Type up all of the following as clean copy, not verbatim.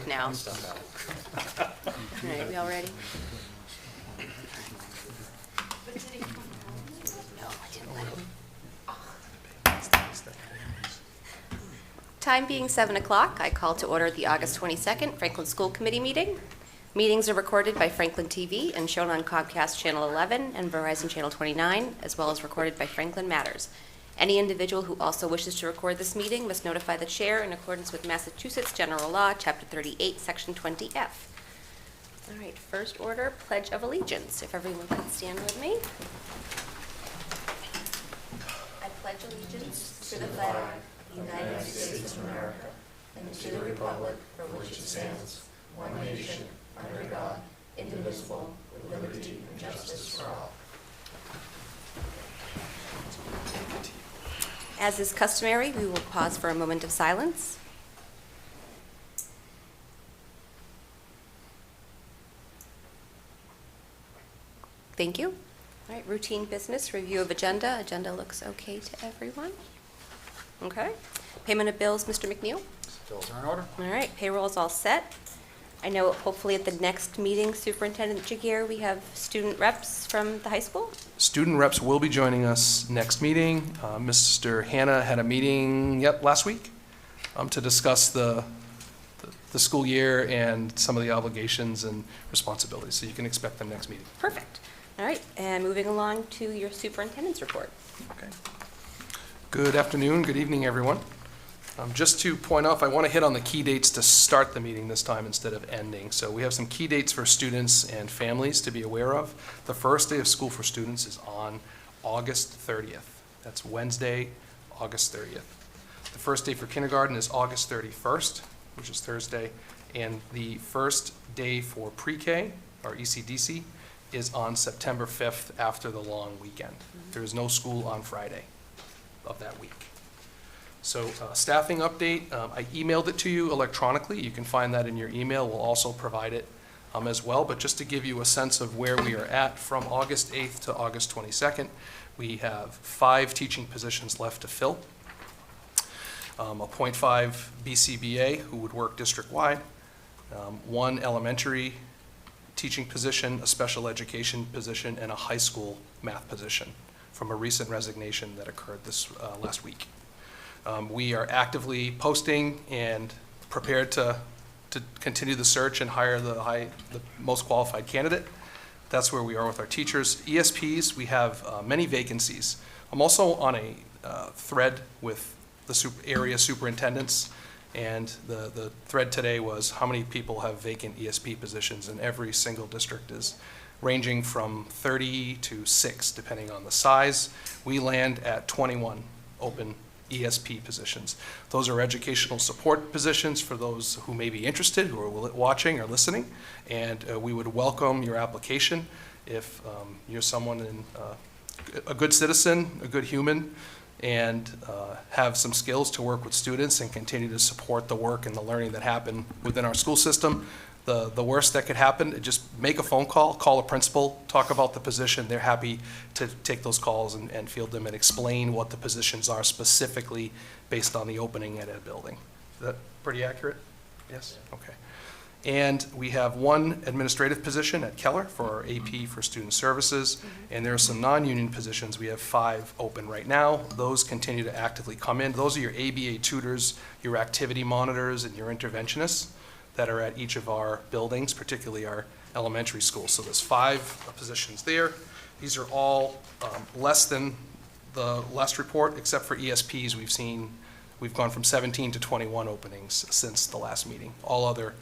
stuck now. All right, we all ready? No, I didn't let him. Time being 7 o'clock, I call to order the August 22nd Franklin School Committee meeting. Meetings are recorded by Franklin TV and shown on Comcast Channel 11 and Verizon Channel 29, as well as recorded by Franklin Matters. Any individual who also wishes to record this meeting must notify the chair in accordance with Massachusetts General Law, Chapter 38, Section 20F. All right, first order, Pledge of Allegiance. If everyone could stand with me. I pledge allegiance to the flag of the United States of America and to the republic for which it stands, one nation, under God, indivisible, with liberty and justice for all. As is customary, we will pause for a moment of silence. Thank you. All right, routine business, review of agenda. Agenda looks okay to everyone. Okay. Payment of bills, Mr. McNeil. Bills are in order. All right, payroll's all set. I know hopefully at the next meeting, Superintendent Jagir, we have student reps from the high school. Student reps will be joining us next meeting. Mr. Hanna had a meeting, last week to discuss the school year and some of the obligations and responsibilities. So you can expect them next meeting. Perfect. All right, and moving along to your superintendent's report. Okay. Good afternoon, good evening, everyone. Just to point off, I want to hit on the key dates to start the meeting this time instead of ending. So we have some key dates for students and families to be aware of. The first day of school for students is on August 30th. That's Wednesday, August 30th. The first day for kindergarten is August 31st, which is Thursday. And the first day for pre-K, or ECDC, is on September 5th after the long weekend. There is no school on Friday of that week. So staffing update, I emailed it to you electronically. You can find that in your email. We'll also provide it as well. But just to give you a sense of where we are at, from August 8th to August 22nd, we have 5 teaching positions left to fill. A .5 BCBA who would work district-wide, 1 elementary teaching position, a special education position, and a high school math position from a recent resignation that occurred this last week. We are actively posting and prepared to continue the search and hire the most qualified candidate. That's where we are with our teachers. ESPs, we have many vacancies. I'm also on a thread with the area superintendents, and the thread today was how many people have vacant ESP positions, and every single district is ranging from 30 to 6, depending on the size. We land at 21 open ESP positions. Those are educational support positions for those who may be interested, who are watching or listening, and we would welcome your application if you're someone a good citizen, a good human, and have some skills to work with students and continue to support the work and the learning that happen within our school system. The worst that could happen, just make a phone call a principal, talk about the position. They're happy to take those calls and field them and explain what the positions are specifically based on the opening at a building. Is that pretty accurate? Yes? Okay. And we have 1 administrative position at Keller for our AP for student services, and there are some non-union positions. We have 5 open right now. Those continue to actively come in. Those are your ABA tutors, your activity monitors, and your interventionists that are at each of our buildings, particularly our elementary schools. So there's 5 positions there. These are all less than the last report, except for ESPs. We've gone from 17 to 21 openings since the last meeting. All other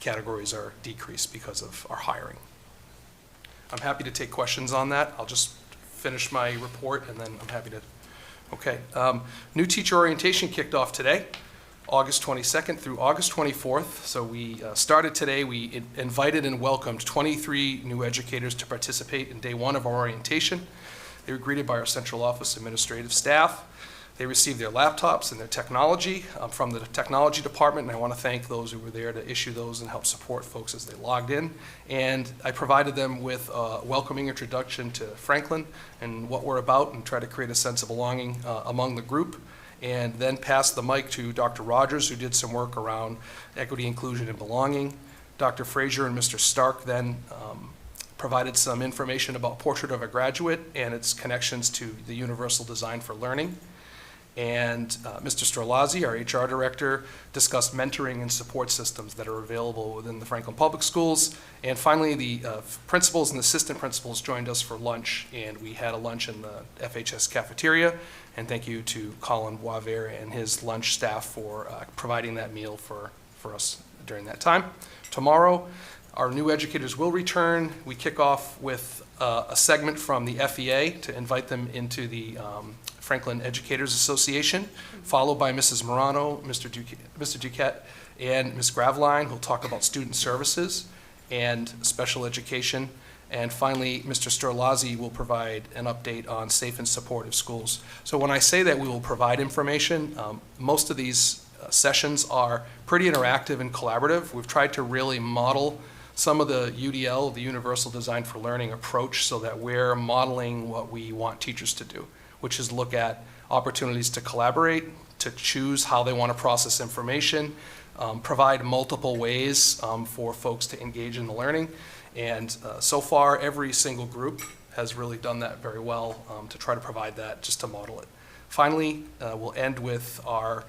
categories are decreased because of our hiring. I'm happy to take questions on that. I'll just finish my report and then I'm happy to. Okay. New teacher orientation kicked off today, August 22nd through August 24th. So we started today. We invited and welcomed 23 new educators to participate in day 1 of our orientation. They were greeted by our central office administrative staff. They received their laptops and their technology from the technology department, and I want to thank those who were there to issue those and help support folks as they logged in. And I provided them with a welcoming introduction to Franklin and what we're about, and try to create a sense of belonging among the group. and then pass the mic to Dr. Rogers, who did some work around equity, inclusion, and belonging. Dr. Frazier and Mr. Stark then provided some information about Portrait of a Graduate and its connections to the Universal Design for Learning. And Mr. Storlazzi, our HR director, discussed mentoring and support systems that are available within the Franklin Public Schools. And finally, the principals and assistant principals joined us for lunch, and we had a lunch in the FHS cafeteria. And thank you to Colin Boisvert and his lunch staff for providing that meal for us during that time. Tomorrow, our new educators will return. We kick off with a segment from the FEA to invite them into the Franklin Educators Association, followed by Mrs. Morano, Mr. Duquette, and Ms. Graveline, who'll talk about student services and special education. And finally, Mr. Storlazzi will provide an update on safe and supportive schools. So when I say that we will provide information, most of these sessions are pretty interactive and collaborative. We've tried to really model some of the UDL, the Universal Design for Learning approach, so that we're modeling what we want teachers to do, which is look at opportunities to collaborate, to choose how they want to process information, provide multiple ways for folks to engage in the learning. And so far, every single group has really done that very well to try to provide that, just to model it. Finally, we'll end with our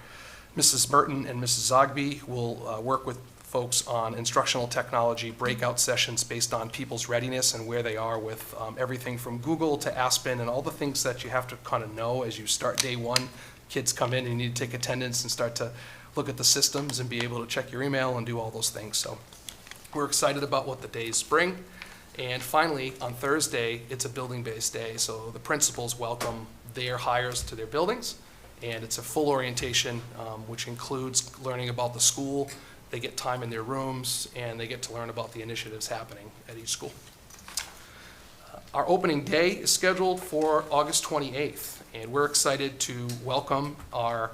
Mrs. Merton and Mrs. Zogby will work with folks on instructional technology breakout sessions based on people's readiness and where they are with everything from Google to Aspen and all the things that you have to kind of know as you start day one. Kids come in and you need to take attendance and start to look at the systems and be able to check your email and do all those things. So we're excited about what the days bring. And finally, on Thursday, it's a building-based day, so the principals welcome their hires to their buildings, and it's a full orientation, which includes learning about the school. They get time in their rooms, and they get to learn about the initiatives happening at each school. Our opening day is scheduled for August 28th, and we're excited to welcome our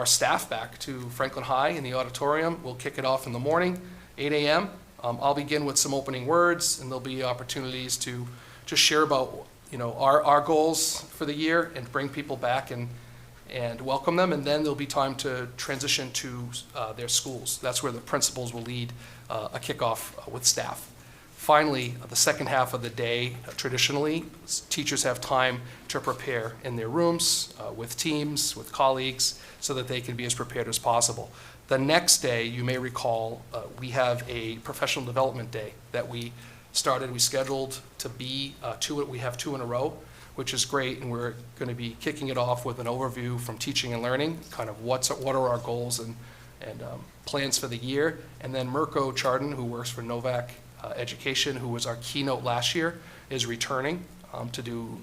staff back to Franklin High in the auditorium. We'll kick it off in the morning, 8 a.m. I'll begin with some opening words, and there'll be opportunities to just share about our goals for the year and bring people back and welcome them, and then there'll be time to transition to their schools. That's where the principals will lead a kickoff with staff. Finally, the second half of the day, traditionally, teachers have time to prepare in their rooms with teams, with colleagues, so that they can be as prepared as possible. The next day, you may recall, we have a professional development day that we scheduled to be we have two in a row, which is great, and we're going to be kicking it off with an overview from teaching and learning, kind of what are our goals and plans for the year. And then Mirko Chardon, who works for Novak Education, who was our keynote last year, is returning to do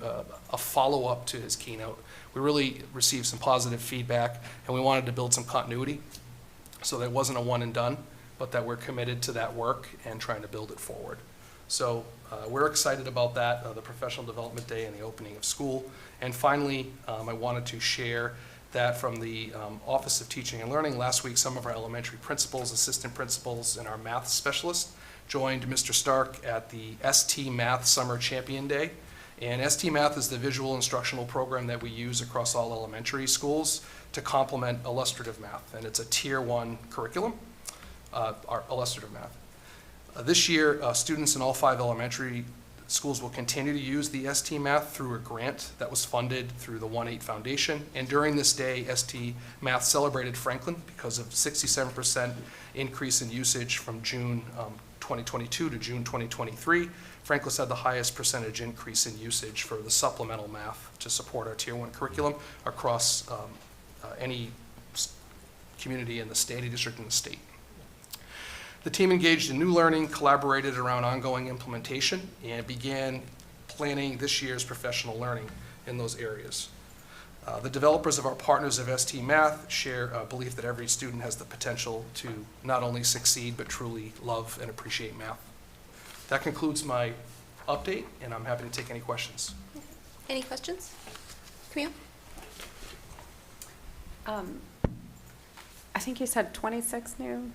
a follow-up to his keynote. We really received some positive feedback, and we wanted to build some continuity, so that it wasn't a one and done, but that we're committed to that work and trying to build it forward. So we're excited about that, the Professional Development Day and the opening of school. And finally, I wanted to share that from the Office of Teaching and Learning. Last week, some of our elementary principals, assistant principals, and our math specialists joined Mr. Stark at the ST Math Summer Champion Day. And ST Math is the visual instructional program that we use across all elementary schools to complement illustrative math. And it's a Tier 1 curriculum, our illustrative math. This year, students in all 5 elementary schools will continue to use the ST Math through a grant that was funded through the 1-8 Foundation. And during this day, ST Math celebrated Franklin because of 67% increase in usage from June 2022 to June 2023. Franklin's had the highest percentage increase in usage for the supplemental math to support our Tier 1 curriculum across any community in the state, any district in the state. The team engaged in new learning, collaborated around ongoing implementation, and began planning this year's professional learning in those areas. The developers of our partners of ST Math share a belief that every student has the potential to not only succeed, but truly love and appreciate math. That concludes my update, and I'm happy to take any questions. Any questions? Camille? I think you said 26 new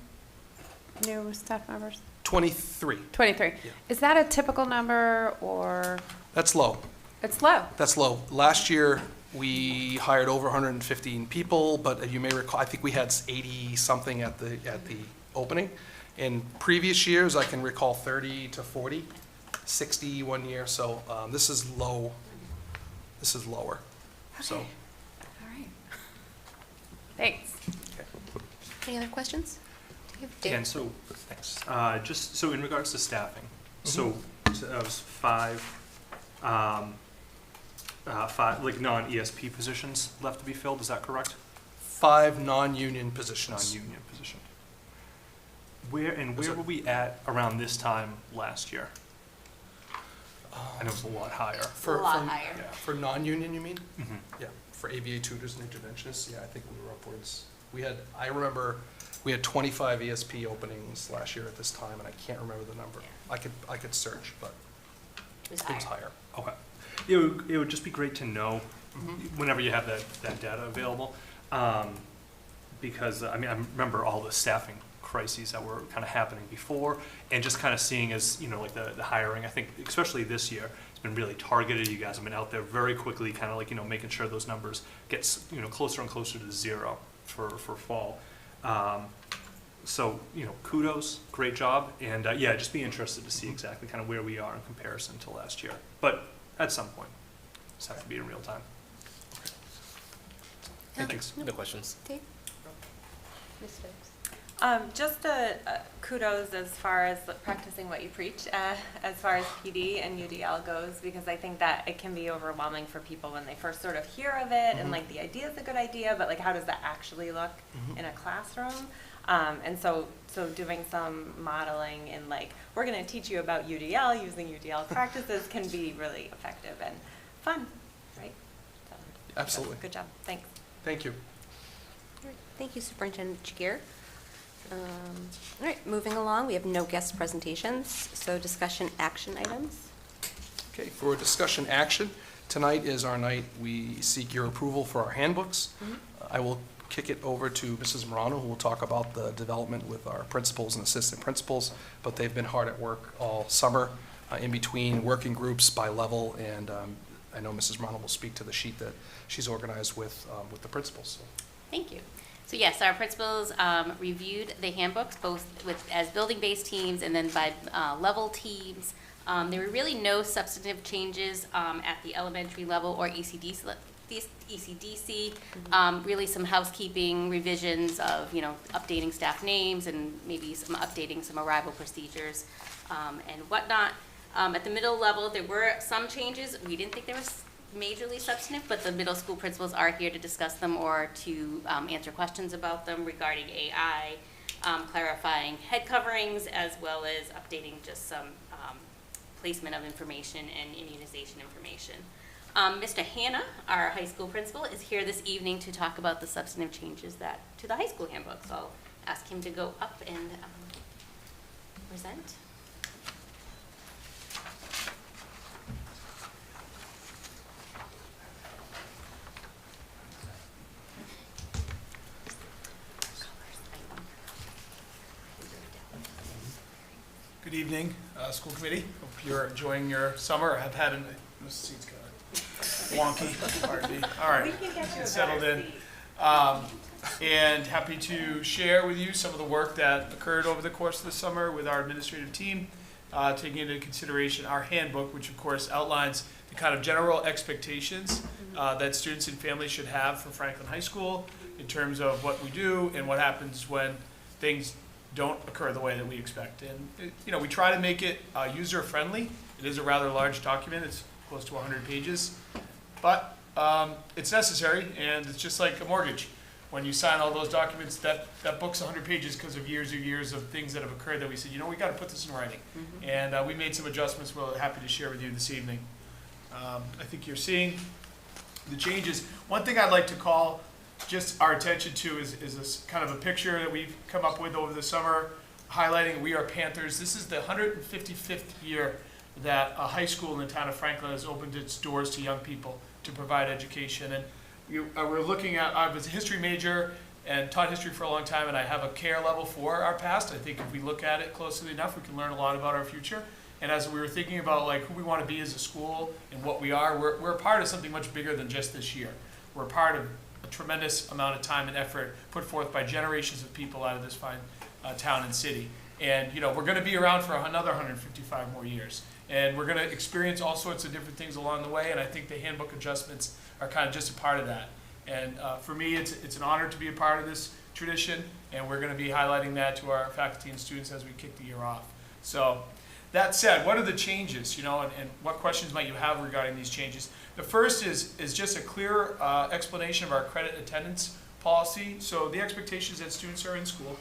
staff members? 23. 23. Yeah. Is that a typical number, or? That's low. It's low. That's low. Last year, We hired over 115 people, but you may recall, I think we had 80-something at the opening. In previous years, I can recall 30 to 40, 60 one year, so this is low. This is lower, so. All right. Thanks. Any other questions? Dave? And so, thanks. Just so in regards to staffing, so that was five, like non-ESP positions left to be filled, is that correct? 5 non-union positions. Non-union position. Where were we at around this time last year? I know it's a lot higher. For, A lot for- higher. yeah, for non-union, you mean? Mhm. Yeah, for ABA tutors and interventionists, yeah, I think we were upwards. I remember we had 25 ESP openings last year at this time, and I can't remember the number. I could search, but It was it was higher. higher. Okay. It would just be great to know whenever you have that data available. Because, I mean, I remember all the staffing crises that were kind of happening before, and just kind of seeing as, you know, like the hiring, I think, especially this year, it's been really targeted. You guys have been out there very quickly, kind of like, you know, making sure those numbers get, you know, closer and closer to zero for fall. So, you know, kudos, great job, and yeah, just be interested to see exactly kind of where we are in comparison to last year. But at some point, just have to be in real time. Thanks. No questions. Dave? Ms. Stokes? Just kudos as far as practicing what you preach, as far as PD and UDL goes, because I think that it can be overwhelming for people when they first sort of hear of it and like the idea is a good idea, but like how does that actually look in a classroom? And so doing some modeling and like, we're going to teach you about UDL, using UDL practices can be really effective and fun, right? So, Absolutely. Good job. Thanks. Thank you. All right, thank you, Superintendent Jagir. All right, moving along, we have no guest presentations, so discussion action items. Okay, for discussion action, tonight is our night we seek your approval for our handbooks. I will kick it over to Mrs. Morano, who will talk about the development with our principals and assistant principals, but they've been hard at work all summer in between working groups by level, and I know Mrs. Morano will speak to the sheet that she's organized with the principals. So. Thank you. So yes, our principals reviewed the handbooks, both as building-based teams and then by level teams. There were really no substantive changes at the elementary level or ECDC. Really some housekeeping revisions of, you know, updating staff names and maybe updating some arrival procedures and whatnot. At the middle level, there were some changes. We didn't think there was majorly substantive, but the middle school principals are here to discuss them or to answer questions about them regarding AI, clarifying head coverings, as well as updating just some placement of information and immunization information. Mr. Hanna, our high school principal, is here this evening to talk about the substantive changes to the high school handbook. So I'll ask him to go up and present. Good evening, school committee. Hope you're enjoying your summer. I've had this seat's kind of wonky. Pardon me. All right. We can get you a Settled better in. seat. And happy to share with you some of the work that occurred over the course of the summer with our administrative team, taking into consideration our handbook, which of course outlines the kind of general expectations that students and families should have for Franklin High School in terms of what we do and what happens when things don't occur the way that we expect. And you know, we try to make it user-friendly. It is a rather large document. It's close to 100 pages, but it's necessary, and it's just like a mortgage. When you sign all those documents, that book's 100 pages because of years of things that have occurred that we said, you know, we got to put this in writing. And we made some adjustments we're happy to share with you this evening. I think you're seeing the changes. One thing I'd like to call just our attention to is this kind of a picture that we've come up with over the summer highlighting We Are Panthers. This is the 155th year that a high school in the town of Franklin has opened its doors to young people to provide education. And we're looking at, I was a history major and taught history for a long time, and I have a care level for our past. I think if we look at it closely enough, we can learn a lot about our future. And as we were thinking about like who we want to be as a school and what we are, we're a part of something much bigger than just this year. We're a part of a tremendous amount of time and effort put forth by generations of people out of this fine town and city. And we're going to be around for another 155 more years. And we're going to experience all sorts of different things along the way. And I think the handbook adjustments are kind of just a part of that. And for me, it's an honor to be a part of this tradition. And we're going to be highlighting that to our faculty and students as we kick the year off. So that said, what are the changes, and what questions might you have regarding these changes? The first is just a clear explanation of our credit attendance policy. So the expectation is that students are in school,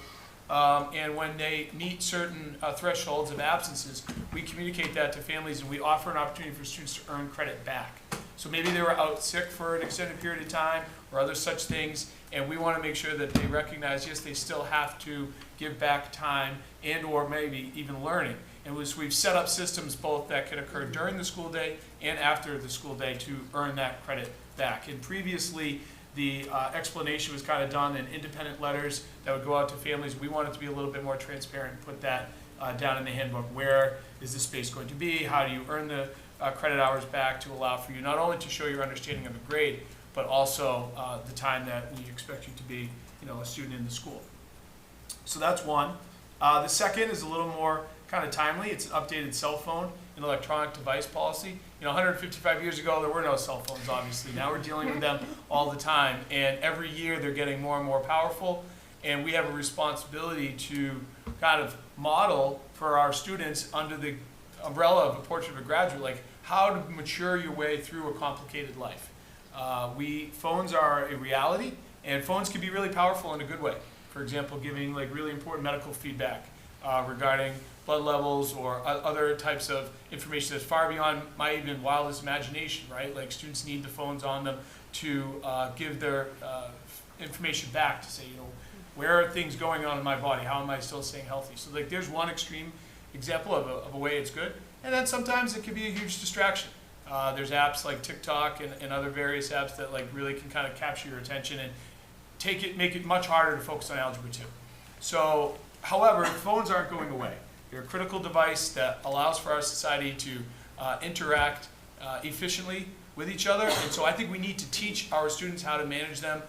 and when they meet certain thresholds of absences, we communicate that to families and we offer an opportunity for students to earn credit back. So maybe they were out sick for an extended period of time or other such things, and we want to make sure that they recognize, yes, they still have to give back time and or maybe even learning. And we've set up systems both that can occur during the school day and after the school day to earn that credit back. And previously, the explanation was kind of done in independent letters that would go out to families. We wanted to be a little bit more transparent and put that down in the handbook. Where is this space going to be? How do you earn the credit hours back to allow for you not only to show your understanding of a grade, but also the time that we expect you to be a student in the school. So that's one. The second is a little more kind of timely. It's an updated cell phone and electronic device policy. 155 years ago, there were no cell phones, obviously. Now we're dealing with them all the time. And every year, they're getting more and more powerful. And we have a responsibility to kind of model for our students under the umbrella of a portrait of a graduate, like how to mature your way through a complicated life. Phones are a reality, and phones can be really powerful in a good way. For example, giving like really important medical feedback regarding blood levels or other types of information that's far beyond my even wildest imagination, right? Like students need the phones on them to give their information back to say, where are things going on in my body? How am I still staying healthy? So like there's one extreme example of a way it's good. And then sometimes it can be a huge distraction. There's apps like TikTok and other various apps that like really can kind of capture your attention and make it much harder to focus on Algebra 2. So, however, phones aren't going away. They're a critical device that allows for our society to interact efficiently with each other. And so I think we need to teach our students how to manage them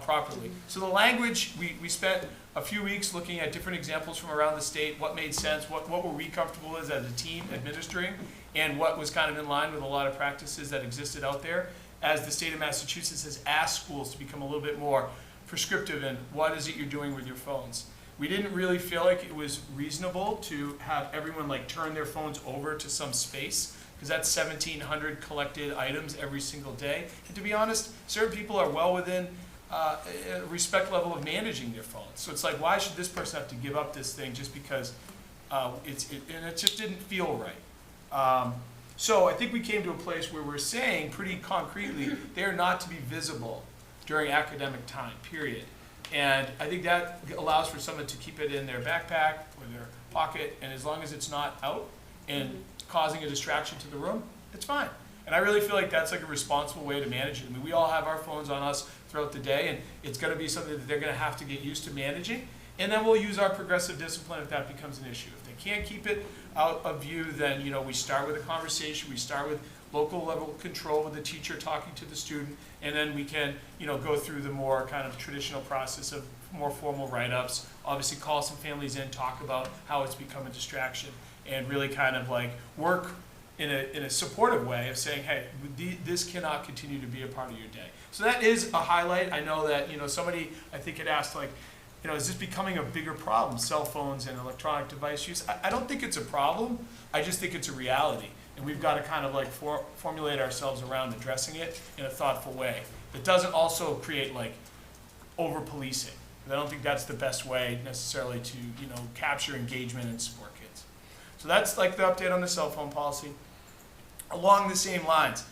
properly. So the language, we spent a few weeks looking at different examples from around the state, what made sense, what were we comfortable with as a team administering, and what was kind of in line with a lot of practices that existed out there, as the state of Massachusetts has asked schools to become a little bit more prescriptive in what is it you're doing with your phones. We didn't really feel like it was reasonable to have everyone like turn their phones over to some space, because that's 1,700 collected items every single day. And to be honest, certain people are well within a respect level of managing their phones. So it's like, why should this person have to give up this thing just because and it just didn't feel right. So I think we came to a place where we're saying pretty concretely they're not to be visible during academic time, period. And I think that allows for someone to keep it in their backpack or their pocket, and as long as it's not out and causing a distraction to the room, it's fine. And I really feel like that's like a responsible way to manage it. I mean, we all have our phones on us throughout the day, and it's going to be something that they're going to have to get used to managing. And then we'll use our progressive discipline if that becomes an issue. If they can't keep it out of view, then we start with a conversation. We start with local level control with the teacher talking to the student, and then we can go through the more kind of traditional process of more formal write-ups. Obviously, call some families in, talk about how it's become a distraction, and really kind of like work in a supportive way of saying, hey, this cannot continue to be a part of your day. So that is a highlight. I know that somebody I think had asked like, is this becoming a bigger problem, cell phones and electronic device use? I don't think it's a problem. I just think it's a reality. And we've got to kind of like formulate ourselves around addressing it in a thoughtful way. It doesn't also create like over-policing. I don't think that's the best way necessarily to capture engagement and support kids. So that's like the update on the cell phone policy. Along the same lines,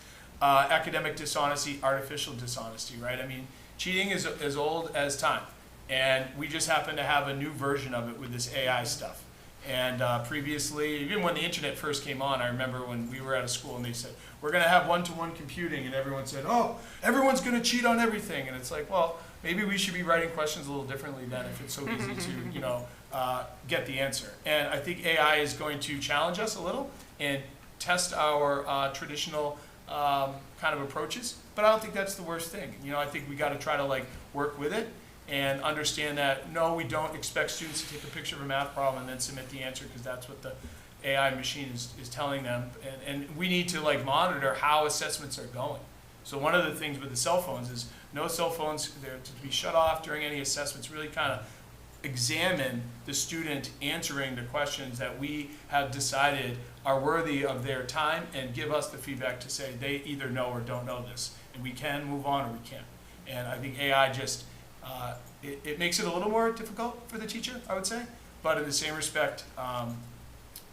academic dishonesty, artificial dishonesty, right? I mean, cheating is as old as time. And we just happen to have a new version of it with this AI stuff. And previously, even when the internet first came on, I remember when we were at a school and they said, we're going to have one-to-one computing. And everyone said, oh, everyone's going to cheat on everything. And it's like, well, maybe we should be writing questions a little differently then if it's so easy to, get the answer. And I think AI is going to challenge us a little and test our traditional kind of approaches, but I don't think that's the worst thing. I think we got to try to like work with it and understand that, no, we don't expect students to take a picture of a math problem and then submit the answer because that's what the AI machine is telling them. And we need to like monitor how assessments are going. So one of the things with the cell phones is no cell phones, they're to be shut off during any assessments, really kind of examine the student answering the questions that we have decided are worthy of their time and give us the feedback to say they either know or don't know this. And we can move on or we can't. And I think AI just, it makes it a little more difficult for the teacher, I would say. But in the same respect,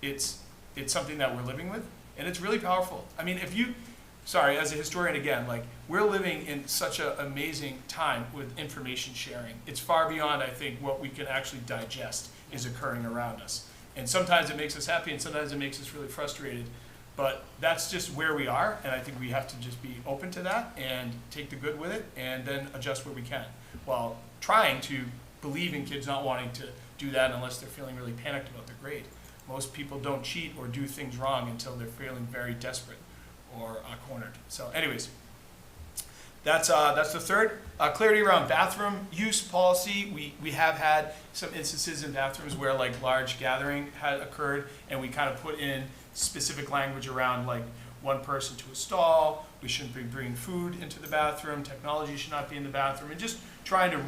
it's something that we're living with. And it's really powerful. I mean, as a historian again, like we're living in such an amazing time with information sharing. It's far beyond, I think, what we can actually digest is occurring around us. And sometimes it makes us happy and sometimes it makes us really frustrated. But that's just where we are, and I think we have to just be open to that and take the good with it and then adjust where we can, while trying to believe in kids not wanting to do that unless they're feeling really panicked about their grade. Most people don't cheat or do things wrong until they're feeling very desperate or cornered. So anyways, that's the third. Clarity around bathroom use policy. We have had some instances in bathrooms where like large gathering had occurred and we kind of put in specific language around like one person to a stall, we shouldn't be bringing food into the bathroom, technology should not be in the bathroom, and just trying to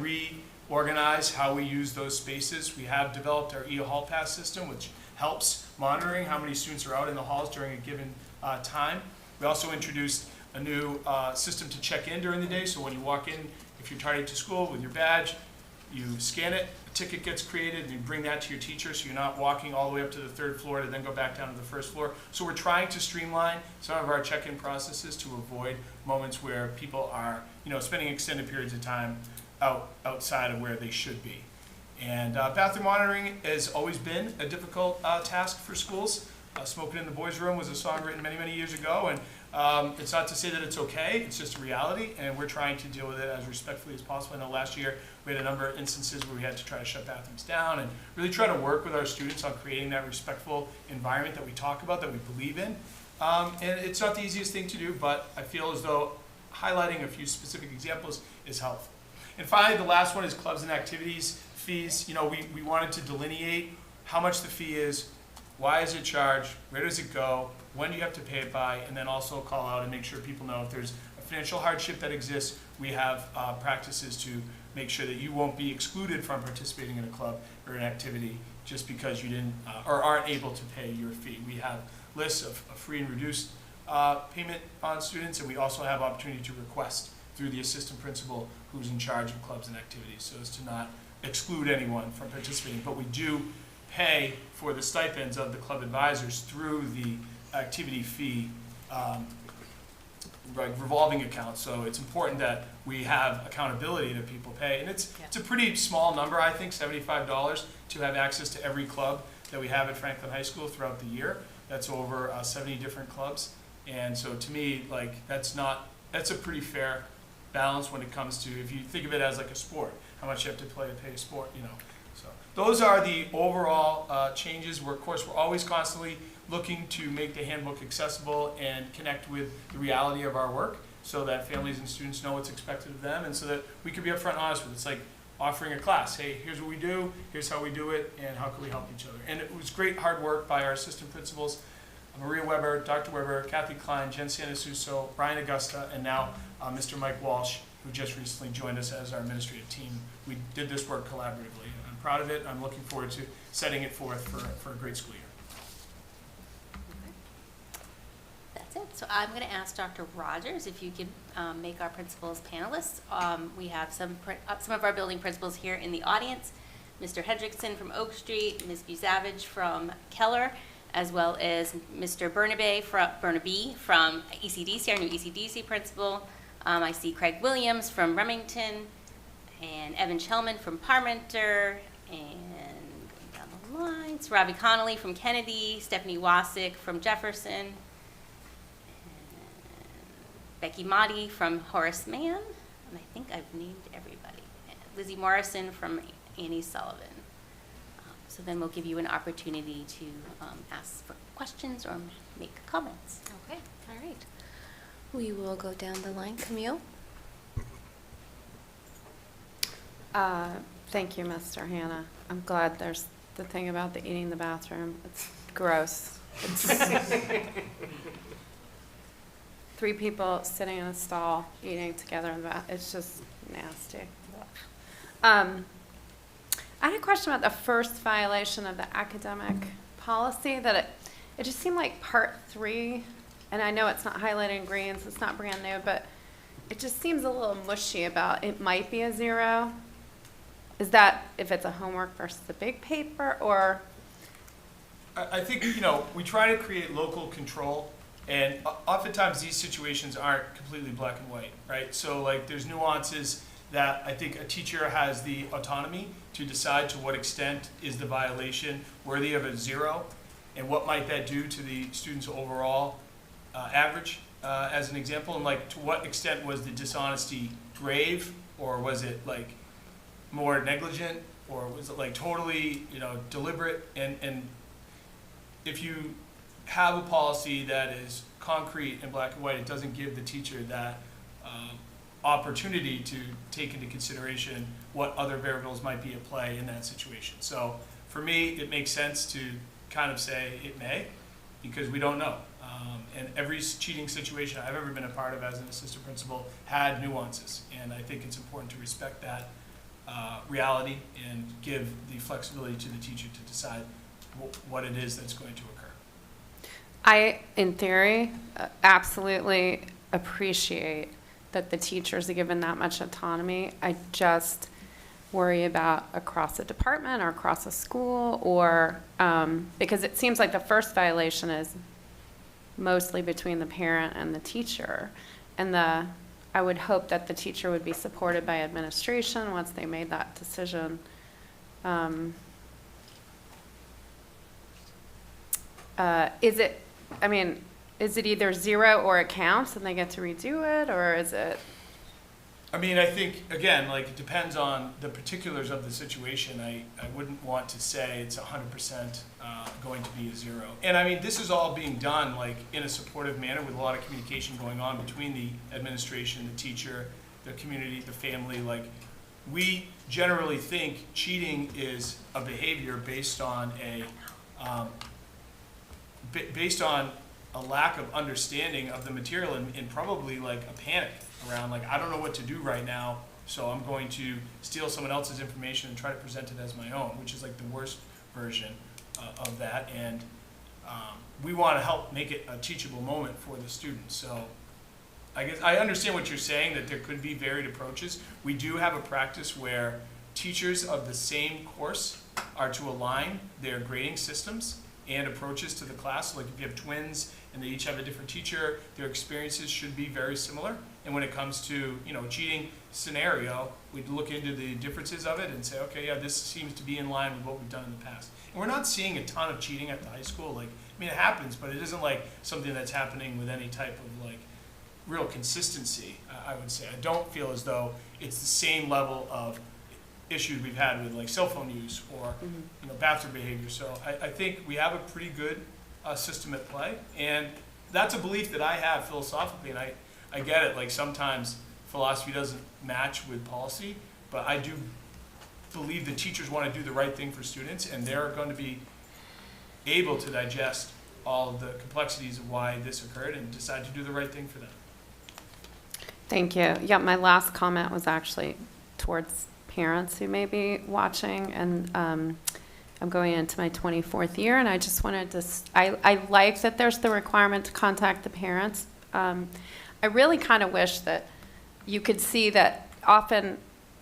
reorganize how we use those spaces. We have developed our e-hall pass system, which helps monitoring how many students are out in the halls during a given time. We also introduced a new system to check in during the day, so when you walk in, if you're tardy to school with your badge, you scan it, a ticket gets created, and you bring that to your teacher so you're not walking all the way up to the third floor to then go back down to the first floor. So we're trying to streamline some of our check-in processes to avoid moments where people are spending extended periods of time outside of where they should be. And bathroom monitoring has always been a difficult task for schools. Smoking in the Boys' Room was a song written many, many years ago, and it's not to say that it's okay, it's just a reality, and we're trying to deal with it as respectfully as possible. I know last year we had a number of instances where we had to try to shut bathrooms down and really try to work with our students on creating that respectful environment that we talk about, that we believe in. And it's not the easiest thing to do, but I feel as though highlighting a few specific examples is helpful. And finally, the last one is clubs and activities fees. We wanted to delineate how much the fee is, why is it charged, where does it go, when do you have to pay it by, and then also call out and make sure people know if there's a financial hardship that exists, we have practices to make sure that you won't be excluded from participating in a club or an activity just because you didn't or aren't able to pay your fee. We have lists of free and reduced payment on students, and we also have opportunity to request through the assistant principal who's in charge of clubs and activities, so as to not exclude anyone from participating. But we do pay for the stipends of the club advisors through the activity fee revolving account. So it's important that we have accountability that people pay. And it's a pretty small number, I think, $75 to have access to every club that we have at Franklin High School throughout the year. That's over 70 different clubs. And so to me, that's a pretty fair balance when it comes to, if you think of it as like a sport, how much you have to play to pay a sport, So those are the overall changes. Of course, we're always constantly looking to make the handbook accessible and connect with the reality of our work so that families and students know what's expected of them, and so that we can be upfront and honest with it. It's like offering a class. Hey, here's what we do, here's how we do it, and how can we help each other. And it was great hard work by our assistant principals, Maria Weber, Dr. Weber, Kathy Klein, Jen Sanasuso, Brian Augusta, and now Mr. Mike Walsh, who just recently joined us as our administrative team. We did this work collaboratively. I'm proud of it. I'm looking forward to setting it forth for a great school year. That's it. So I'm going to ask Dr. Rogers if you could make our principals panelists. We have some of our building principals here in the audience. Mr. Hendrickson from Oak Street, Ms. Buzavage from Keller, as well as Mr. Burnaby from ECDC, our new ECDC principal. I see Craig Williams from Remington, and Evan Chelman from Parmenter, and going down the lines, Robbie Connolly from Kennedy, Stephanie Wasick from Jefferson, and Becky Motti from Horace Mann, and I think I've named everybody. Lizzie Morrison from Annie Sullivan. So then we'll give you an opportunity to ask for questions or make comments. Okay, all right. We will go down the line. Camille? Thank you, Mr. Hannah. I'm glad there's the thing about the eating in the bathroom. It's gross. It's 3 people sitting in a stall eating together in the bath. It's just nasty. I had a question about the first violation of the academic policy, that it just seemed like part 3, and I know it's not highlighted in green, so it's not brand new, but it just seems a little mushy about it might be a 0. Is that if it's a homework versus a big paper, or? I think, you know, we try to create local control, and oftentimes these situations aren't completely black and white, right? So like there's nuances that I think a teacher has the autonomy to decide to what extent is the violation worthy of a 0, and what might that do to the student's overall average, as an example, and like to what extent was the dishonesty grave, or was it like more negligent, or was it like totally, you know, deliberate? And if you have a policy that is concrete and black and white, it doesn't give the teacher that opportunity to take into consideration what other variables might be at play in that situation. So for me, it makes sense to kind of say it may, because we don't know. And every cheating situation I've ever been a part of as an assistant principal had nuances, and I think it's important to respect that reality and give the flexibility to the teacher to decide what it is that's going to occur. I, in theory, absolutely appreciate that the teachers are given that much autonomy. I just worry about across a department or across a school, or because it seems like the first violation is mostly between the parent and the teacher, and I would hope that the teacher would be supported by administration once they made that decision. Is it either 0 or it counts and they get to redo it, or is it? I mean, I think, again, like it depends on the particulars of the situation. I wouldn't want to say it's 100% going to be a 0. And I mean, this is all being done like in a supportive manner with a lot of communication going on between the administration, the teacher, the community, the family. Like, we generally think cheating is a behavior based on a lack of understanding of the material, and probably like a panic around like, I don't know what to do right now, so I'm going to steal someone else's information and try to present it as my own, which is like the worst version of that. And we want to help make it a teachable moment for the students. So I guess I understand what you're saying, that there could be varied approaches. We do have a practice where teachers of the same course are to align their grading systems and approaches to the class. Like if you have twins and they each have a different teacher, their experiences should be very similar. And when it comes to, you know, cheating scenario, we'd look into the differences of it and say, okay, yeah, this seems to be in line with what we've done in the past. And we're not seeing a ton of cheating at the high school. Like, I mean, it happens, but it isn't like something that's happening with any type of like real consistency, I would say. I don't feel as though it's the same level of issues we've had with like cell phone use or you know, bathroom behavior. So I think we have a pretty good system at play, and that's a belief that I have philosophically, and I get it. Like sometimes philosophy doesn't match with policy, but I do believe the teachers want to do the right thing for students, and they're going to be able to digest all of the complexities of why this occurred and decide to do the right thing for them. Thank you. Yeah, my last comment was actually towards parents who may be watching, and I'm going into my 24th year, and I just wanted to, I like that there's the requirement to contact the parents. I really kind of wish that you could see that often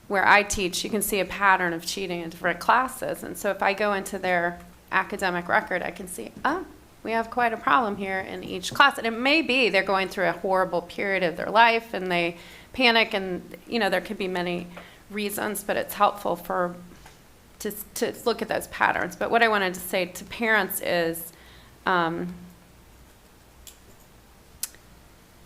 where I teach, you can see a pattern of cheating in different classes, and so if I go into their academic record, I can see, oh, we have quite a problem here in each class. And it may be they're going through a horrible period of their life and they panic, and you know, there could be many reasons, but it's helpful to look at those patterns. But what I wanted to say to parents is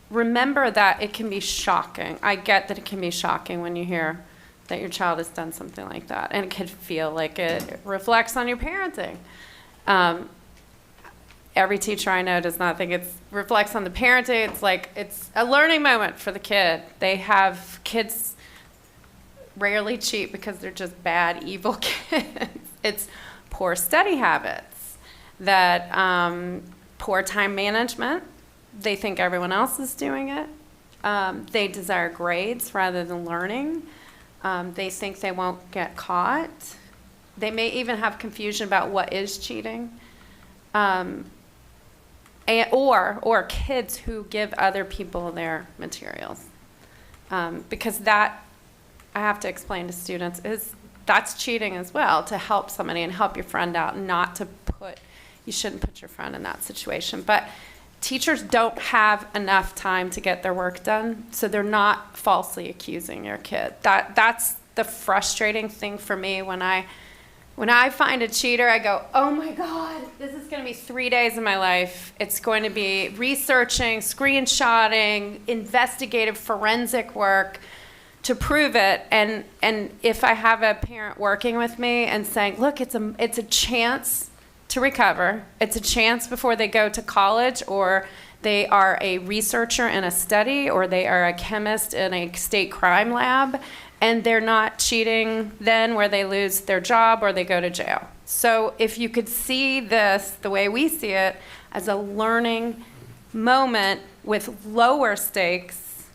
remember that it can be shocking. I get that it can be shocking when you hear that your child has done something like that. And it could feel like it reflects on your parenting. Every teacher I know does not think it reflects on the parenting. It's like it's a learning moment for the kid. Kids rarely cheat because they're just bad, evil kids. It's poor study habits, that poor time management. They think everyone else is doing it. They desire grades rather than learning. They think they won't get caught. They may even have confusion about what is cheating. Or kids who give other people their materials. Because that, I have to explain to students, that's cheating as well, to help somebody and help your friend out, you shouldn't put your friend in that situation. But teachers don't have enough time to get their work done, so they're not falsely accusing your kid. That's the frustrating thing for me. When I find a cheater, I go, oh my God, this is going to be 3 days of my life. It's going to be researching, screenshotting, investigative forensic work to prove it. And if I have a parent working with me and saying, look, it's a chance to recover. It's a chance before they go to college, or they are a researcher in a study, or they are a chemist in a state crime lab, and they're not cheating then where they lose their job or they go to jail. So if you could see this the way we see it, as a learning moment with lower stakes,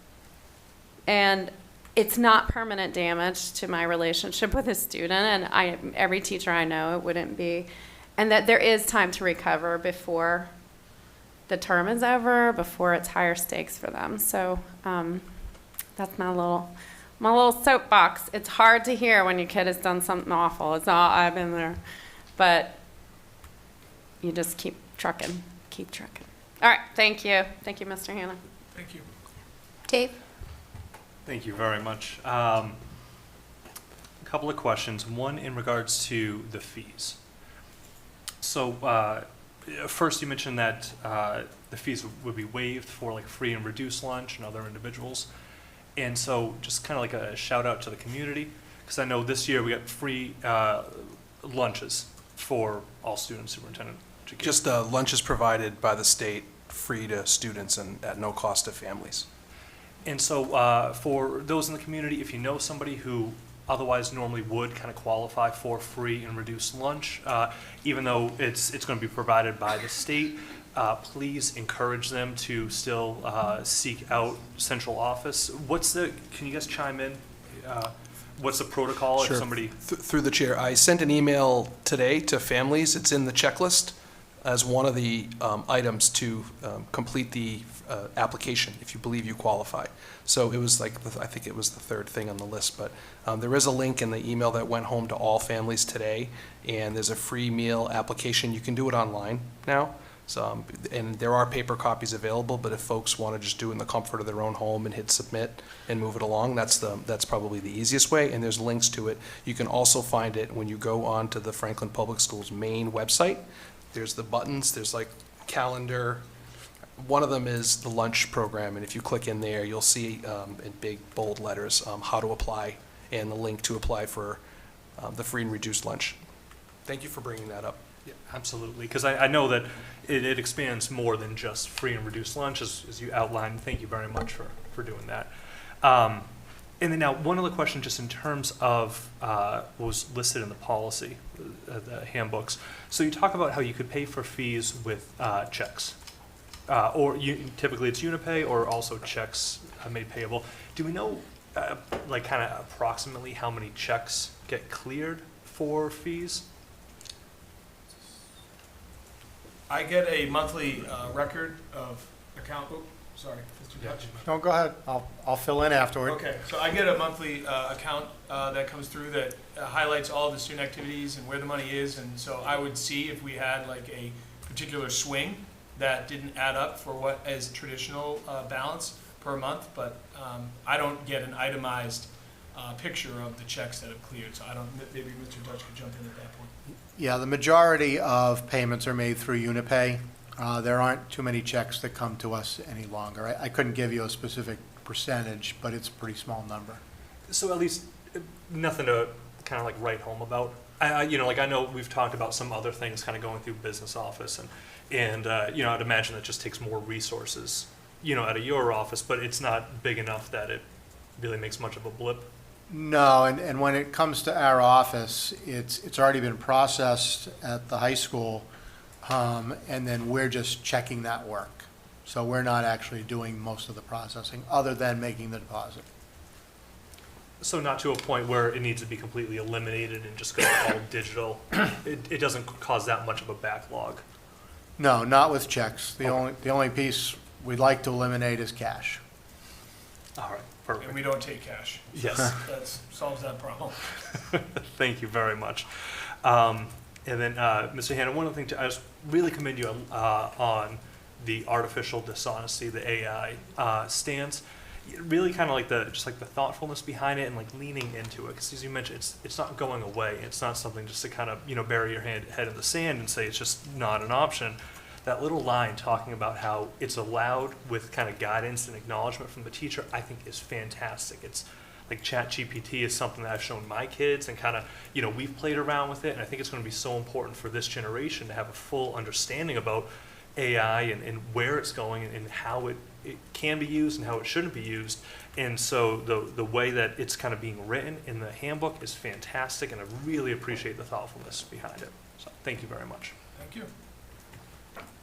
and it's not permanent damage to my relationship with a student, and every teacher I know it wouldn't be, and that there is time to recover before the term is over, before it's higher stakes for them. So that's my little soapbox. It's hard to hear when your kid has done something awful. It's all, I've been there. But you just keep trucking. All right, thank you. Thank you, Mr. Hanna. Thank you. Dave? Thank you very much. A couple of questions. One in regards to the fees. So first you mentioned that the fees would be waived for like free and reduced lunch and other individuals. And so just kind of like a shout out to the community, because I know this year we got free lunches for all students, superintendent. Just lunches provided by the state, free to students and at no cost to families. And so for those in the community, if you know somebody who otherwise normally would kind of qualify for free and reduced lunch, even though it's going to be provided by the state, please encourage them to still seek out central office. Can you guys chime in? What's the protocol Sure. if somebody? Through the chair, I sent an email today to families. It's in the checklist as one of the items to complete the application if you believe you qualify. So it was like, I think it was the third thing on the list, but there is a link in the email that went home to all families today, and there's a free meal application. You can do it online now. So, and there are paper copies available, but if folks want to just do it in the comfort of their own home and hit submit and move it along, that's probably the easiest way, and there's links to it. You can also find it when you go on to the Franklin Public Schools main website. There's the buttons, there's like calendar. One of them is the lunch program, and if you click in there, you'll see in big bold letters how to apply and the link to apply for the free and reduced lunch. Thank you for bringing that up. Yeah, absolutely, because I know that it expands more than just free and reduced lunch, as you outlined. Thank you very much for doing that. And then now, one other question, just in terms of what was listed in the policy, the handbooks. So you talk about how you could pay for fees with checks, or typically it's Unipay or also checks made payable. Do we know, like, kind of approximately how many checks get cleared for fees? I get a monthly record of account, sorry, Mr. Dutch. No, go ahead. I'll fill in afterward. Okay, so I get a monthly account that comes through that highlights all of the student activities and where the money is, and so I would see if we had like a particular swing that didn't add up for what is traditional balance per month, but I don't get an itemized picture of the checks that have cleared, so I don't, maybe Mr. Dutch could jump in at that point. Yeah, the majority of payments are made through Unipay. There aren't too many checks that come to us any longer. I couldn't give you a specific percentage, but it's a pretty small number. So at least nothing to kind of like write home about. I know we've talked about some other things kind of going through business office and I'd imagine that just takes more resources, out of your office, but it's not big enough that it really makes much of a blip. No, and when it comes to our office, it's already been processed at the high school, and then we're just checking that work. So we're not actually doing most of the processing, other than making the deposit. So not to a point where it needs to be completely eliminated and just go all digital. It doesn't cause that much of a backlog. No, not with checks. The only piece we'd like to eliminate is cash. All right, And perfect. we don't take cash. Yes. That solves that problem. Thank you very much. And then, Mr. Hanna, one other thing, I just really commend you on the artificial dishonesty, the AI stance. Really kind of like the thoughtfulness behind it and like leaning into it. Because as you mentioned, it's not going away. It's not something just to kind of, bury your head in the sand and say it's just not an option. That little line talking about how it's allowed with kind of guidance and acknowledgement from the teacher, I think is fantastic. It's like ChatGPT is something that I've shown my kids and kind of, we've played around with it. And I think it's going to be so important for this generation to have a full understanding about AI and where it's going and how it can be used and how it shouldn't be used. And so the way that it's kind of being written in the handbook is fantastic, and I really appreciate the thoughtfulness behind it. So thank you very much. Thank you.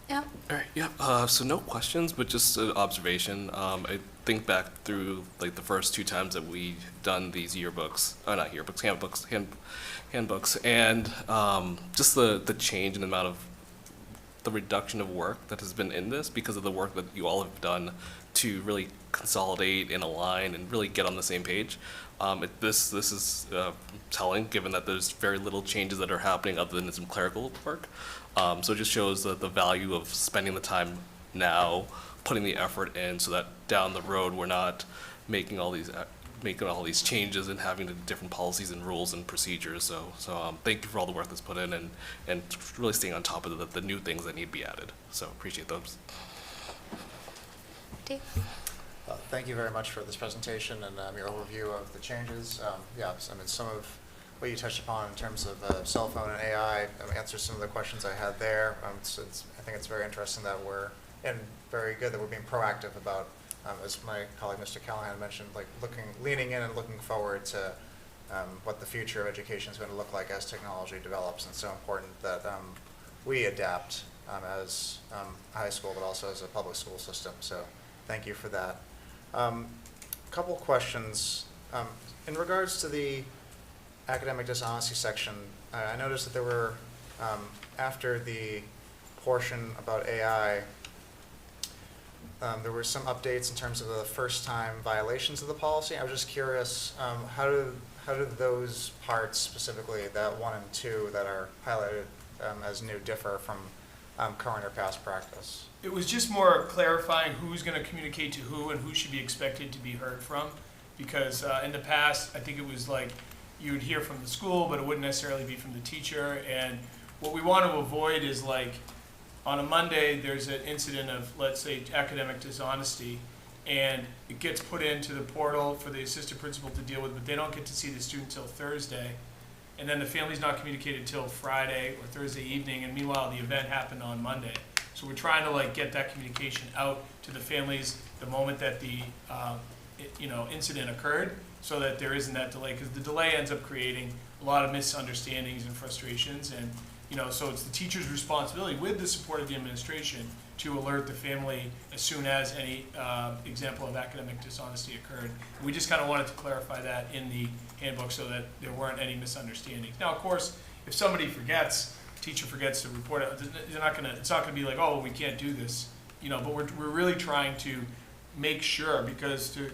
Yeah. All right, yeah, so no questions, but just an observation. I think back through like the first 2 times that we done these yearbooks, not yearbooks, handbooks, and just the change in the amount of the reduction of work that has been in this because of the work that you all have done to really consolidate and align and really get on the same page. This is telling, given that there's very little changes that are happening other than some clerical work. So it just shows the value of spending the time now, putting the effort in, so that down the road we're not making all these changes and having the different policies and rules and procedures. So thank you for all the work that's put in and really staying on top of the new things that need to be added. So appreciate those. Dave? Thank you very much for this presentation and your overview of the changes. Some of what you touched upon in terms of cell phone and AI answers some of the questions I had there. I think it's very interesting that and very good that we're being proactive about, as my colleague Mr. Callahan mentioned, like leaning in and looking forward to what the future of education is going to look like as technology develops. And it's so important that we adapt as a high school, but also as a public school system. So thank you for that. Couple questions. In regards to the academic dishonesty section, I noticed that there were, after the portion about AI, there were some updates in terms of the first-time violations of the policy. I was just curious, how do those parts specifically, that 1 and 2 that are highlighted as new, differ from current or past practice? It was just more clarifying who's going to communicate to who and who should be expected to be heard from. Because in the past, I think it was like you would hear from the school, but it wouldn't necessarily be from the teacher. And what we want to avoid is like on a Monday, there's an incident of, let's say, academic dishonesty, and it gets put into the portal for the assistant principal to deal with, but they don't get to see the student till Thursday. And then the family's not communicated till Friday or Thursday evening, and meanwhile, the event happened on Monday. So we're trying to like get that communication out to the families the moment that the incident occurred, so that there isn't that delay, because the delay ends up creating a lot of misunderstandings and frustrations. And so it's the teacher's responsibility, with the support of the administration, to alert the family as soon as any example of academic dishonesty occurred. We just kind of wanted to clarify that in the handbook so that there weren't any misunderstandings. Now, of course, if somebody forgets, teacher forgets to report it, it's not gonna be like, oh, we can't do this, but we're really trying to make sure, because to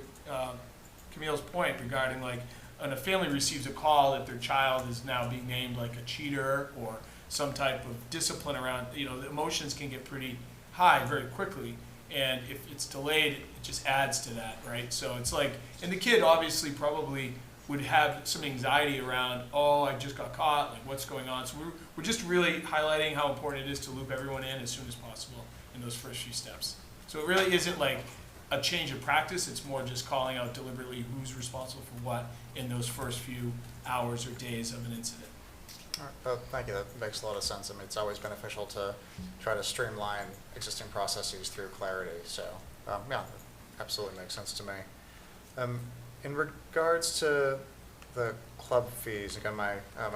Camille's point regarding like, when a family receives a call that their child is now being named like a cheater or some type of discipline around, the emotions can get pretty high very quickly, and if it's delayed, it just adds to that, right? So it's like, and the kid obviously probably would have some anxiety around, oh, I just got caught, like what's going on? So we're just really highlighting how important it is to loop everyone in as soon as possible in those first few steps. So it really isn't like a change of practice. It's more just calling out deliberately who's responsible for what in those first few hours or days of an incident. All right. Well, thank you. That makes a lot of sense. I mean, it's always beneficial to try to streamline existing processes through clarity. So, yeah, absolutely makes sense to me. In regards to the club fees, again, my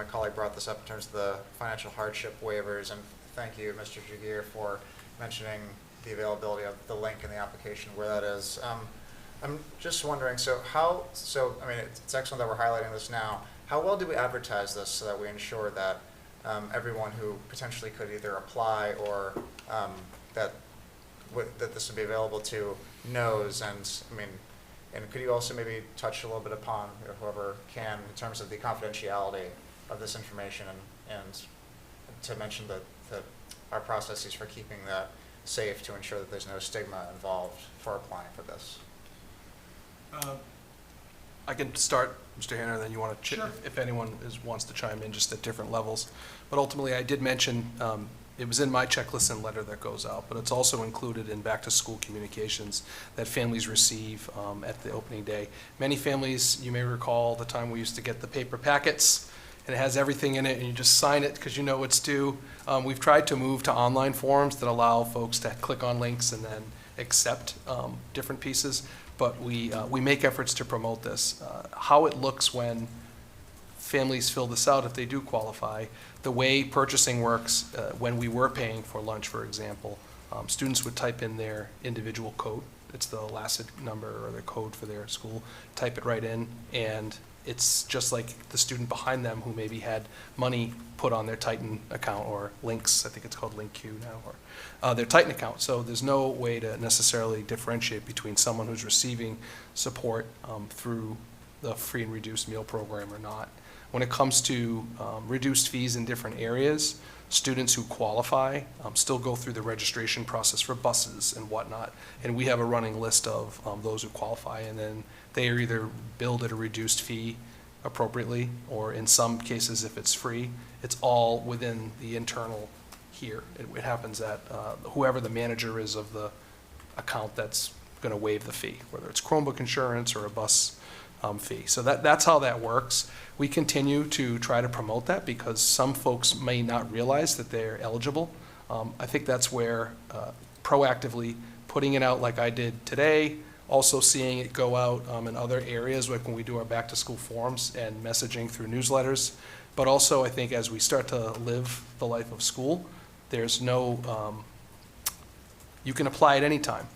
colleague brought this up in terms of the financial hardship waivers, and thank you, Mr. Jagir, for mentioning the availability of the link in the application where that is. I'm just wondering, I mean, it's excellent that we're highlighting this now. How well do we advertise this so that we ensure that everyone who potentially could either apply or that this would be available to knows? And I mean, and could you also maybe touch a little bit upon, or whoever can, in terms of the confidentiality of this information, and to mention that our processes for keeping that safe to ensure that there's no stigma involved for applying for this? I can start, Mr. Hanner, then you want to, Sure. if anyone wants to chime in just at different levels. But ultimately, I did mention, it was in my checklist and letter that goes out, but it's also included in back-to-school communications that families receive at the opening day. Many families, you may recall the time we used to get the paper packets, and it has everything in it, and you just sign it because you know it's due. We've tried to move to online forms that allow folks to click on links and then accept different pieces, but we make efforts to promote this. How it looks when families fill this out, if they do qualify, the way purchasing works, when we were paying for lunch, for example, students would type in their individual code. It's the LACID number or the code for their school, type it right in, and it's just like the student behind them who maybe had money put on their Titan account, or Lynx, I think it's called LinkQ now, or their Titan account. So there's no way to necessarily differentiate between someone who's receiving support through the free and reduced meal program or not. When it comes to reduced fees in different areas, students who qualify still go through the registration process for buses and whatnot. And we have a running list of those who qualify, and then they are either billed at a reduced fee appropriately, or in some cases, if it's free, it's all within the internal here. It happens at whoever the manager is of the account that's going to waive the fee, whether it's Chromebook insurance or a bus fee. So that's how that works. We continue to try to promote that because some folks may not realize that they're eligible. I think that's where proactively putting it out like I did today, also seeing it go out in other areas, like when we do our back-to-school forums and messaging through newsletters. But also, I think as we start to live the life of school, there's no, you can apply at any time.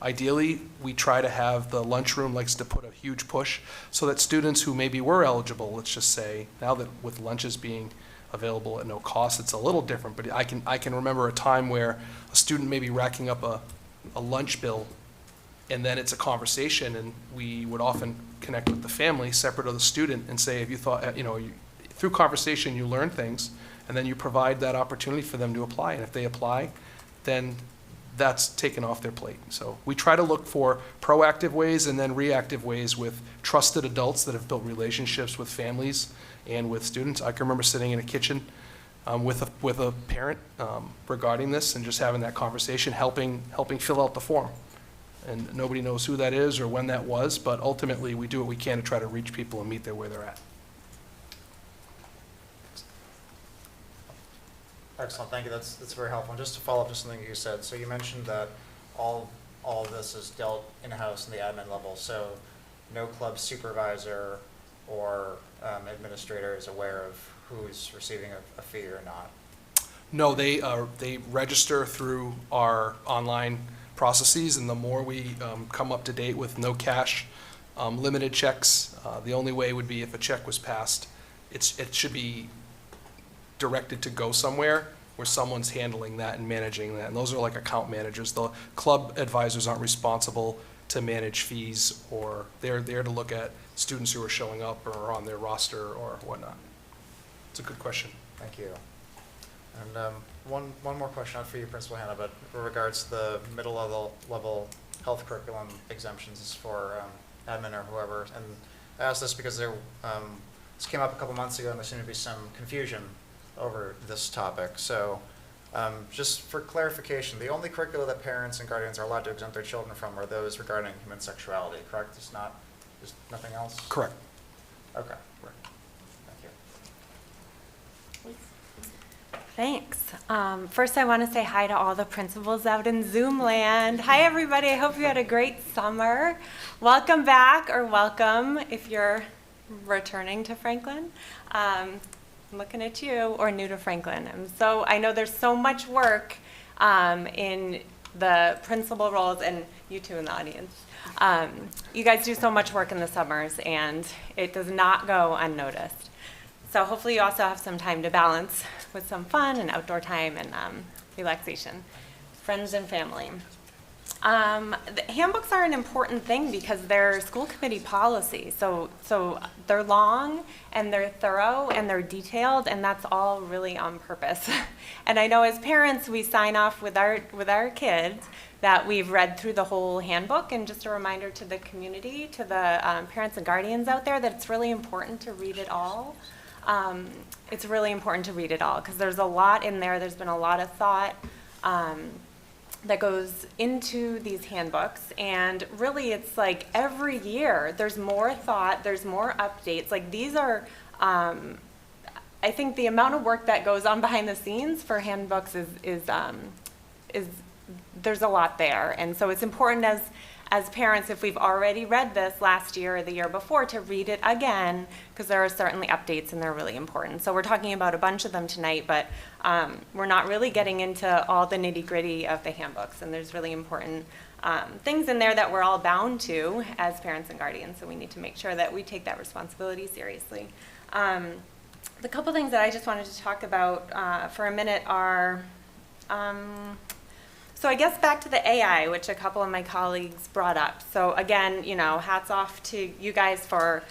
Ideally, we try to have the lunchroom likes to put a huge push so that students who maybe were eligible, let's just say, now that with lunches being available at no cost, it's a little different, but I can remember a time where a student may be racking up a lunch bill, and then it's a conversation, and we would often connect with the family separate of the student and say, have you thought, through conversation you learn things, and then you provide that opportunity for them to apply, and if they apply, then that's taken off their plate. So we try to look for proactive ways and then reactive ways with trusted adults that have built relationships with families and with students. I can remember sitting in a kitchen with a parent regarding this and just having that conversation, helping fill out the form. And nobody knows who that is or when that was, but ultimately we do what we can to try to reach people and meet them where they're at. Excellent, thank you. That's very helpful. And just to follow up to something you said, so you mentioned that all of this is dealt in-house in the admin level, so no club supervisor or administrator is aware of who's receiving a fee or not? No, they register through our online processes, and the more we come up to date with no cash, limited checks, the only way would be if a check was passed, it should be directed to go somewhere where someone's handling that and managing that. And those are like account managers. The club advisors aren't responsible to manage fees, or they're there to look at students who are showing up or are on their roster or whatnot. It's a good question. Thank you. And one more question for you, Principal Hanna, but with regards to the middle level health curriculum exemptions for admin or whoever. And I asked this because this came up a couple months ago and there seemed to be some confusion over this topic. So Just for clarification, the only curricula that parents and guardians are allowed to exempt their children from are those regarding human sexuality, correct? There's nothing else? Correct. Okay. Thank you. Thanks. First, I want to say hi to all the principals out in Zoom land. Hi, everybody. I hope you had a great summer. Welcome back, or welcome if you're returning to Franklin. I'm looking at you, or new to Franklin. I know there's so much work in the principal roles, and you two in the audience. You guys do so much work in the summers, and it does not go unnoticed. So hopefully you also have some time to balance with some fun and outdoor time and relaxation, friends and family. The handbooks are an important thing because they're school committee policy. So they're long and they're thorough and they're detailed, and that's all really on purpose. And I know as parents, we sign off with our kids that we've read through the whole handbook, and just a reminder to the community, to the parents and guardians out there, that it's really important to read it all. It's really important to read it all because there's a lot in there. There's been a lot of thought that goes into these handbooks, and really it's like every year there's more thought, there's more updates. Like these are, I think the amount of work that goes on behind the scenes for handbooks is there's a lot there, and so it's important as parents, if we've already read this last year or the year before, to read it again, because there are certainly updates and they're really important. So we're talking about a bunch of them tonight, but we're not really getting into all the nitty-gritty of the handbooks, and there's really important things in there that we're all bound to as parents and guardians, so we need to make sure that we take that responsibility seriously. The couple things that I just wanted to talk about for a minute are so I guess back to the AI, which a couple of my colleagues brought up. So again, hats off to you guys for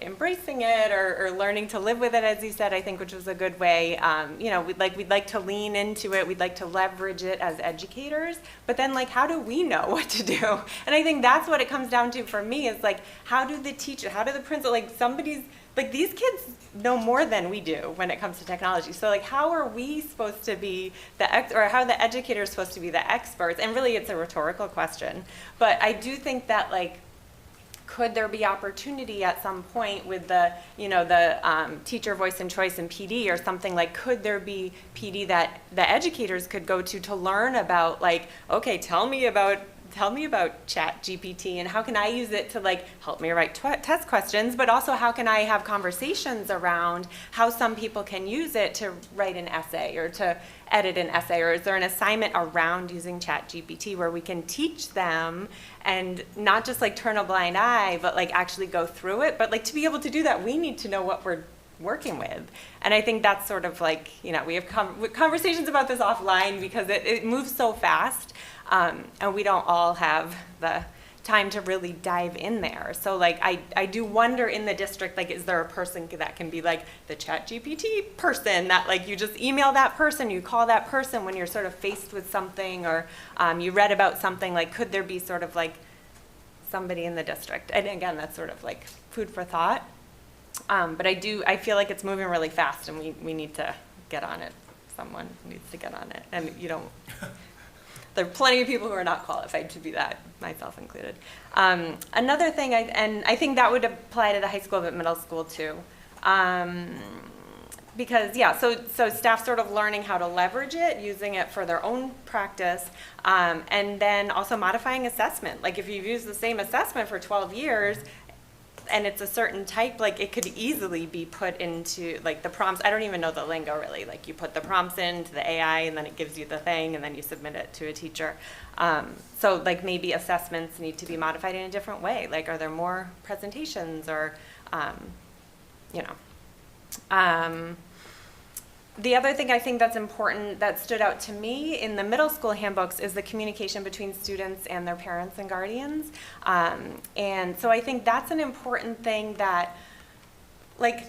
embracing it or learning to live with it, as you said, I think, which was a good way. We'd like to lean into it. We'd like to leverage it as educators. But then, how do we know what to do? And I think that's what it comes down to for me is, how do the teacher, how do the principal, these kids know more than we do when it comes to technology. So how are we supposed to be or how are the educators supposed to be the experts? And really it's a rhetorical question. But I do think that could there be opportunity at some point with the teacher voice and choice and PD or something, could there be PD that the educators could go to learn about, okay, tell me about ChatGPT and how can I use it to help me write test questions, but also how can I have conversations around how some people can use it to write an essay or to edit an essay, or is there an assignment around using ChatGPT where we can teach them and not just turn a blind eye, but actually go through it. But to be able to do that, we need to know what we're working with. And I think that's sort of we have conversations about this offline because it moves so fast. And we don't all have the time to really dive in there. So I do wonder in the district, is there a person that can be the ChatGPT person that you just email that person, you call that person when you're sort of faced with something or you read about something, could there be sort of somebody in the district? And again, that's sort of food for thought. But I feel it's moving really fast and we need to get on it. Someone needs to get on it. And there are plenty of people who are not qualified to be that, myself included. Another thing, I think that would apply to the high school but middle school too. Because, so staff sort of learning how to leverage it, using it for their own practice, and then also modifying assessment. If you've used the same assessment for 12 years, and it's a certain type, it could easily be put into the prompts. I don't even know the lingo really. You put the prompts into the AI and then it gives you the thing and then you submit it to a teacher. So maybe assessments need to be modified in a different way. Are there more presentations or, the other thing I think that's important that stood out to me in the middle school handbooks is the communication between students and their parents and guardians. And so I think that's an important thing that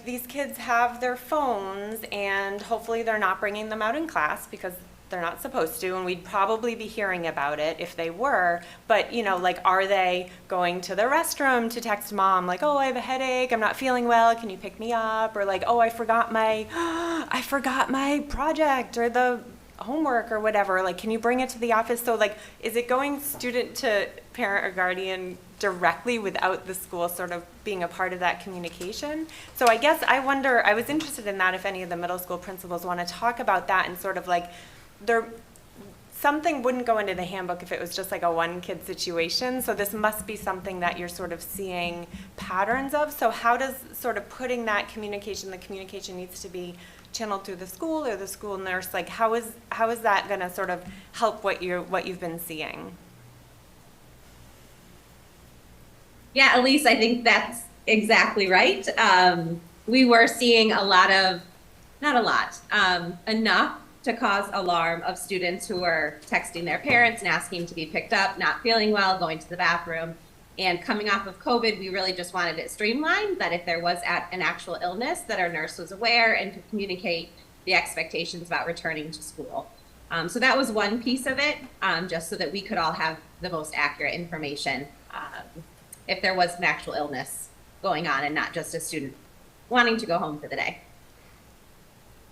these kids have their phones and hopefully they're not bringing them out in class because they're not supposed to, and we'd probably be hearing about it if they were, but, you know, like, are they going to the restroom to text mom, like, oh, I have a headache, I'm not feeling well, can you pick me up? Or like, oh, I forgot my project or the homework or whatever, like, can you bring it to the office? So like, is it going student to parent or guardian directly without the school sort of being a part of that communication? So I guess I wonder, I was interested in that, if any of the middle school principals want to talk about that, and sort of like, something wouldn't go into the handbook if it was just like a one kid situation. So this must be something that you're sort of seeing patterns of. So how does sort of putting that communication, the communication needs to be channeled through the school or the school nurse, like how is that going to sort of help what you've been seeing? Yeah, Elise, I think that's exactly right. We were seeing enough to cause alarm of students who were texting their parents and asking to be picked up, not feeling well, going to the bathroom. And coming off of COVID, we really just wanted it streamlined, that if there was an actual illness, that our nurse was aware and could communicate the expectations about returning to school. So that was one piece of it, just so that we could all have the most accurate information if there was an actual illness going on and not just a student wanting to go home for the day.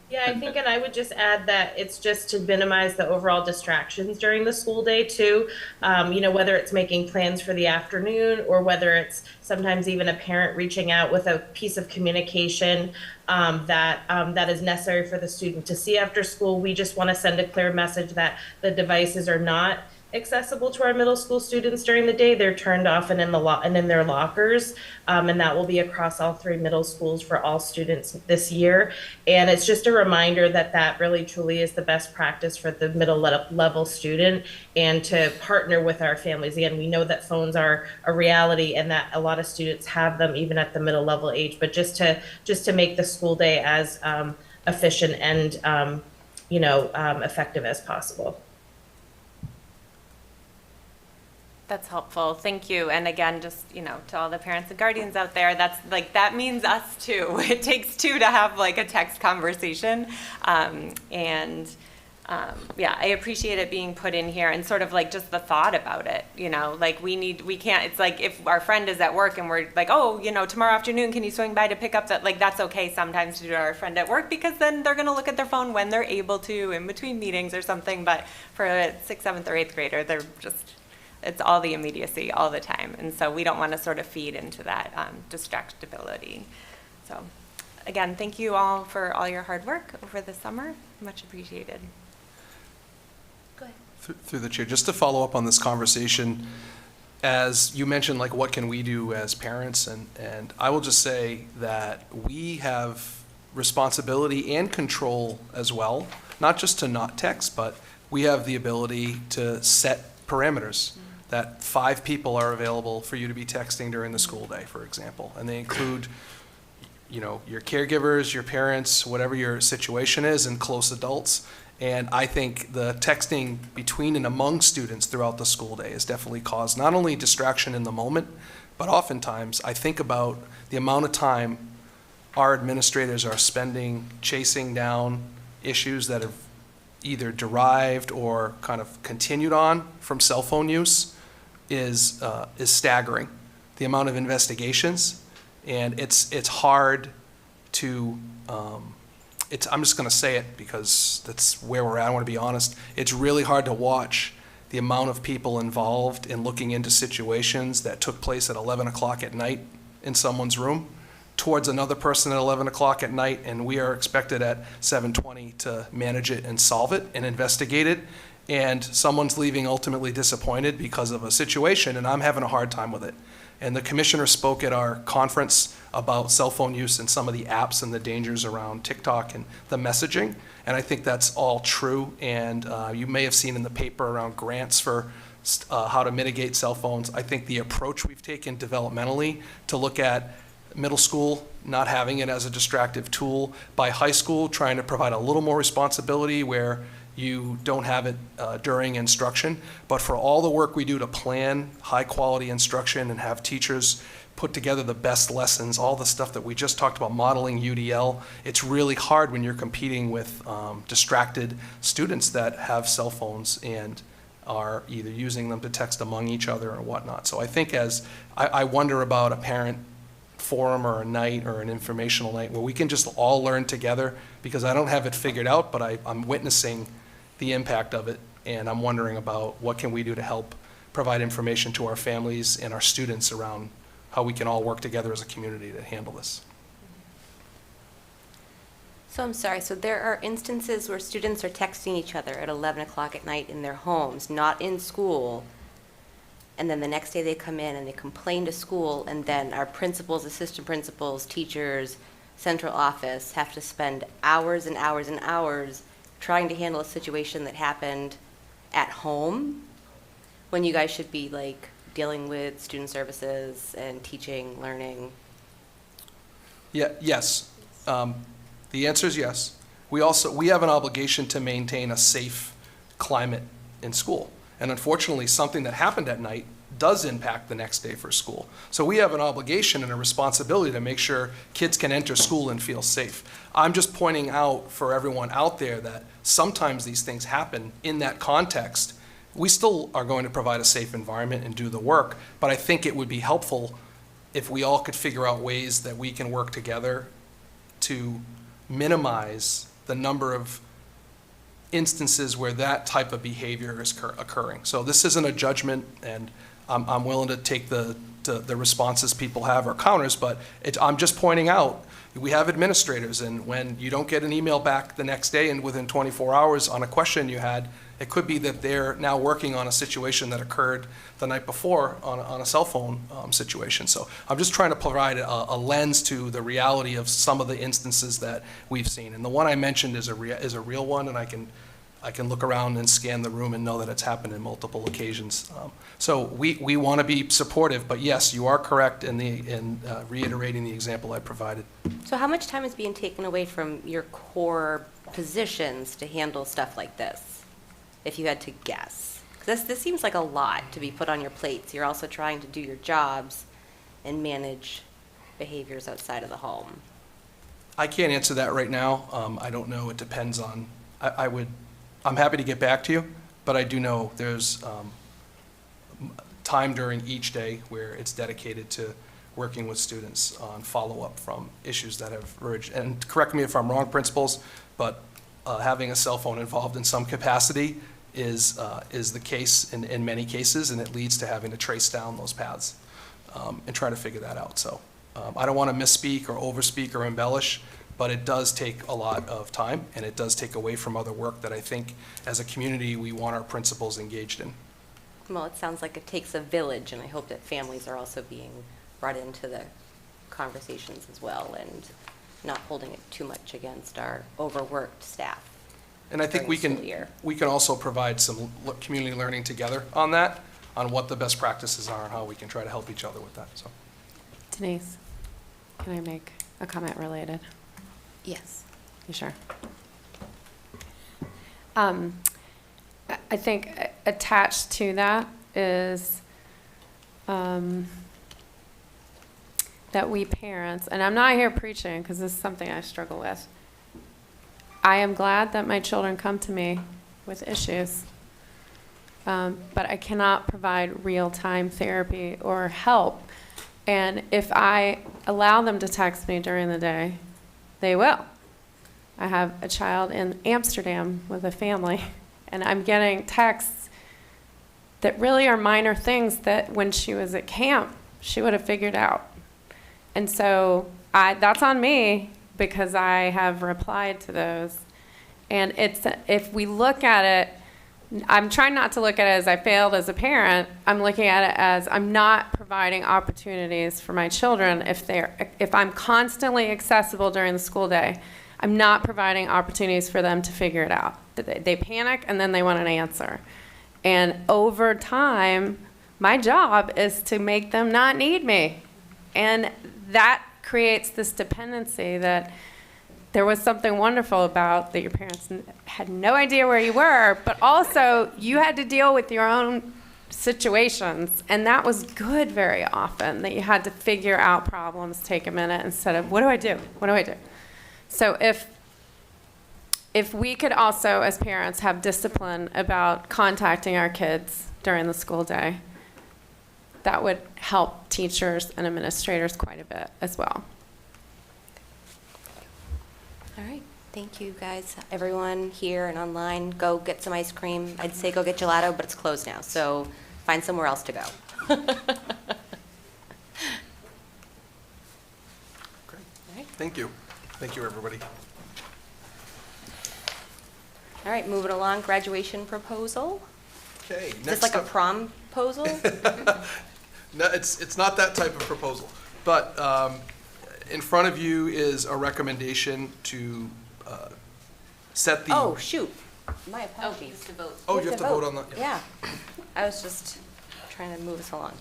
Yeah, I think, and I would just add that it's just to minimize the overall distractions during the school day too. You know, whether it's making plans for the afternoon or whether it's sometimes even a parent reaching out with a piece of communication that is necessary for the student to see after school. We just want to send a clear message that the devices are not accessible to our middle school students during the day. They're turned off and in their lockers, and that will be across all 3 middle schools for all students this year. And it's just a reminder that really truly is the best practice for the middle level student, and to partner with our families. Again, we know that phones are a reality and that a lot of students have them even at the middle level age, but just to make the school day as efficient and effective as possible. That's helpful. Thank you. And again, just, you know, to all the parents and guardians out there, that's like, that means us too. It takes 2 to have like a text conversation. Yeah, I appreciate it being put in here, and sort of like just the thought about it, you know, like we can't, it's like if our friend is at work and we're like, oh, you know, tomorrow afternoon, can you swing by to pick up that, like, that's okay sometimes to do to our friend at work, because then they're going to look at their phone when they're able to in between meetings or something. But for a 6th, 7th, or 8th grader, they're just, it's all the immediacy all the time. And so we don't want to sort of feed into that distractibility. So again, thank you all for all your hard work over the summer. Much appreciated. Go ahead. Through the chair, just to follow up on this conversation, as you mentioned, like, what can we do as parents? And I will just say that we have responsibility and control as well, not just to not text, but we have the ability to set parameters. That 5 people are available for you to be texting during the school day, for example. And they include, you know, your caregivers, your parents, whatever your situation is, and close adults. And I think the texting between and among students throughout the school day has definitely caused not only distraction in the moment, but oftentimes I think about the amount of time our administrators are spending chasing down issues that have either derived or kind of continued on from cell phone use is staggering. The amount of investigations, and it's hard to, I'm just going to say it because that's where we're at. I want to be honest. It's really hard to watch the amount of people involved in looking into situations that took place at 11 o'clock at night in someone's room towards another person at 11 o'clock at night, and we are expected at 7:20 to manage it and solve it and investigate it. And someone's leaving ultimately disappointed because of a situation, and I'm having a hard time with it. And the commissioner spoke at our conference about cell phone use and some of the apps and the dangers around TikTok and the messaging. And I think that's all true. And you may have seen in the paper around grants for how to mitigate cell phones. I think the approach we've taken developmentally to look at middle school not having it as a distractive tool, by high school trying to provide a little more responsibility where you don't have it during instruction. But for all the work we do to plan high quality instruction and have teachers put together the best lessons, all the stuff that we just talked about, modeling UDL. It's really hard when you're competing with distracted students that have cell phones and are either using them to text among each other or whatnot. So I think I wonder about a parent forum or a night or an informational night where we can just all learn together, because I don't have it figured out, but I'm witnessing the impact of it, and I'm wondering about what can we do to help provide information to our families and our students around how we can all work together as a community to handle this. So I'm sorry, so there are instances where students are texting each other at 11 o'clock at night in their homes, not in school, and then the next day they come in and they complain to school, and then our principals, assistant principals, teachers, central office have to spend hours and hours and hours trying to handle a situation that happened at home, when you guys should be like dealing with student services and teaching, learning. Yeah, yes. The answer is yes. We have an obligation to maintain a safe climate in school. And unfortunately, something that happened at night does impact the next day for school. So we have an obligation and a responsibility to make sure kids can enter school and feel safe. I'm just pointing out for everyone out there that sometimes these things happen in that context. We still are going to provide a safe environment and do the work, but I think it would be helpful if we all could figure out ways that we can work together to minimize the number of instances where that type of behavior is occurring. So this isn't a judgment, and I'm willing to take the responses people have or counters, but I'm just pointing out, we have administrators, and when you don't get an email back the next day and within 24 hours on a question you had, it could be that they're now working on a situation that occurred the night before on a cell phone situation. So I'm just trying to provide a lens to the reality of some of the instances that we've seen. And the one I mentioned is a real one, and I can look around and scan the room and know that it's happened in multiple occasions. So we want to be supportive, but yes, you are correct in reiterating the example I provided. So how much time is being taken away from your core positions to handle stuff like this, if you had to guess? 'Cause this seems like a lot to be put on your plates. You're also trying to do your jobs and manage behaviors outside of the home. I can't answer that right now. I don't know. It depends on, I'm happy to get back to you, but I do know there's time during each day where it's dedicated to working with students on follow-up from issues that have emerged. And correct me if I'm wrong, principals, but having a cell phone involved in some capacity is the case in many cases, and it leads to having to trace down those paths and try to figure that out. So I don't want to misspeak or overspeak or embellish, but it does take a lot of time, and it does take away from other work that I think as a community we want our principals engaged in. Well, it sounds like it takes a village, and I hope that families are also being brought into the conversations as well, and not holding it too much against our overworked staff. And I think during the school year. we can also provide some community learning together on that, on what the best practices are and how we can try to help each other with that. So, Denise, can I make a comment related? Yes. You sure? I think attached to that is that we parents, and I'm not here preaching because this is something I struggle with. I am glad that my children come to me with issues, but I cannot provide real-time therapy or help. And if I allow them to text me during the day, they will. I have a child in Amsterdam with a family, and I'm getting texts that really are minor things that when she was at camp, she would have figured out. And so that's on me because I have replied to those. And if we look at it, I'm trying not to look at it as I failed as a parent. I'm looking at it as I'm not providing opportunities for my children if I'm constantly accessible during the school day. I'm not providing opportunities for them to figure it out. They panic and then they want an answer. And over time, my job is to make them not need me. And that creates this dependency that there was something wonderful about that your parents had no idea where you were, but also you had to deal with your own situations, and that was good very often, that you had to figure out problems, take a minute, instead of, what do I do? What do I do? So if we could also, as parents, have discipline about contacting our kids during the school day, that would help teachers and administrators quite a bit as well. All right, thank you guys. Everyone here and online, go get some ice cream. I'd say go get gelato, but it's closed now, so find somewhere else to go. Great. Thank you. Thank you, everybody. All right, moving along, graduation proposal. Okay, Is this next like a up. prom proposal? No, it's not that type of proposal, but in front of you is a recommendation to set the. Oh, shoot, my Oh, apologies. just to vote. Oh, you have to vote on that. Yeah, I was just trying to move us along.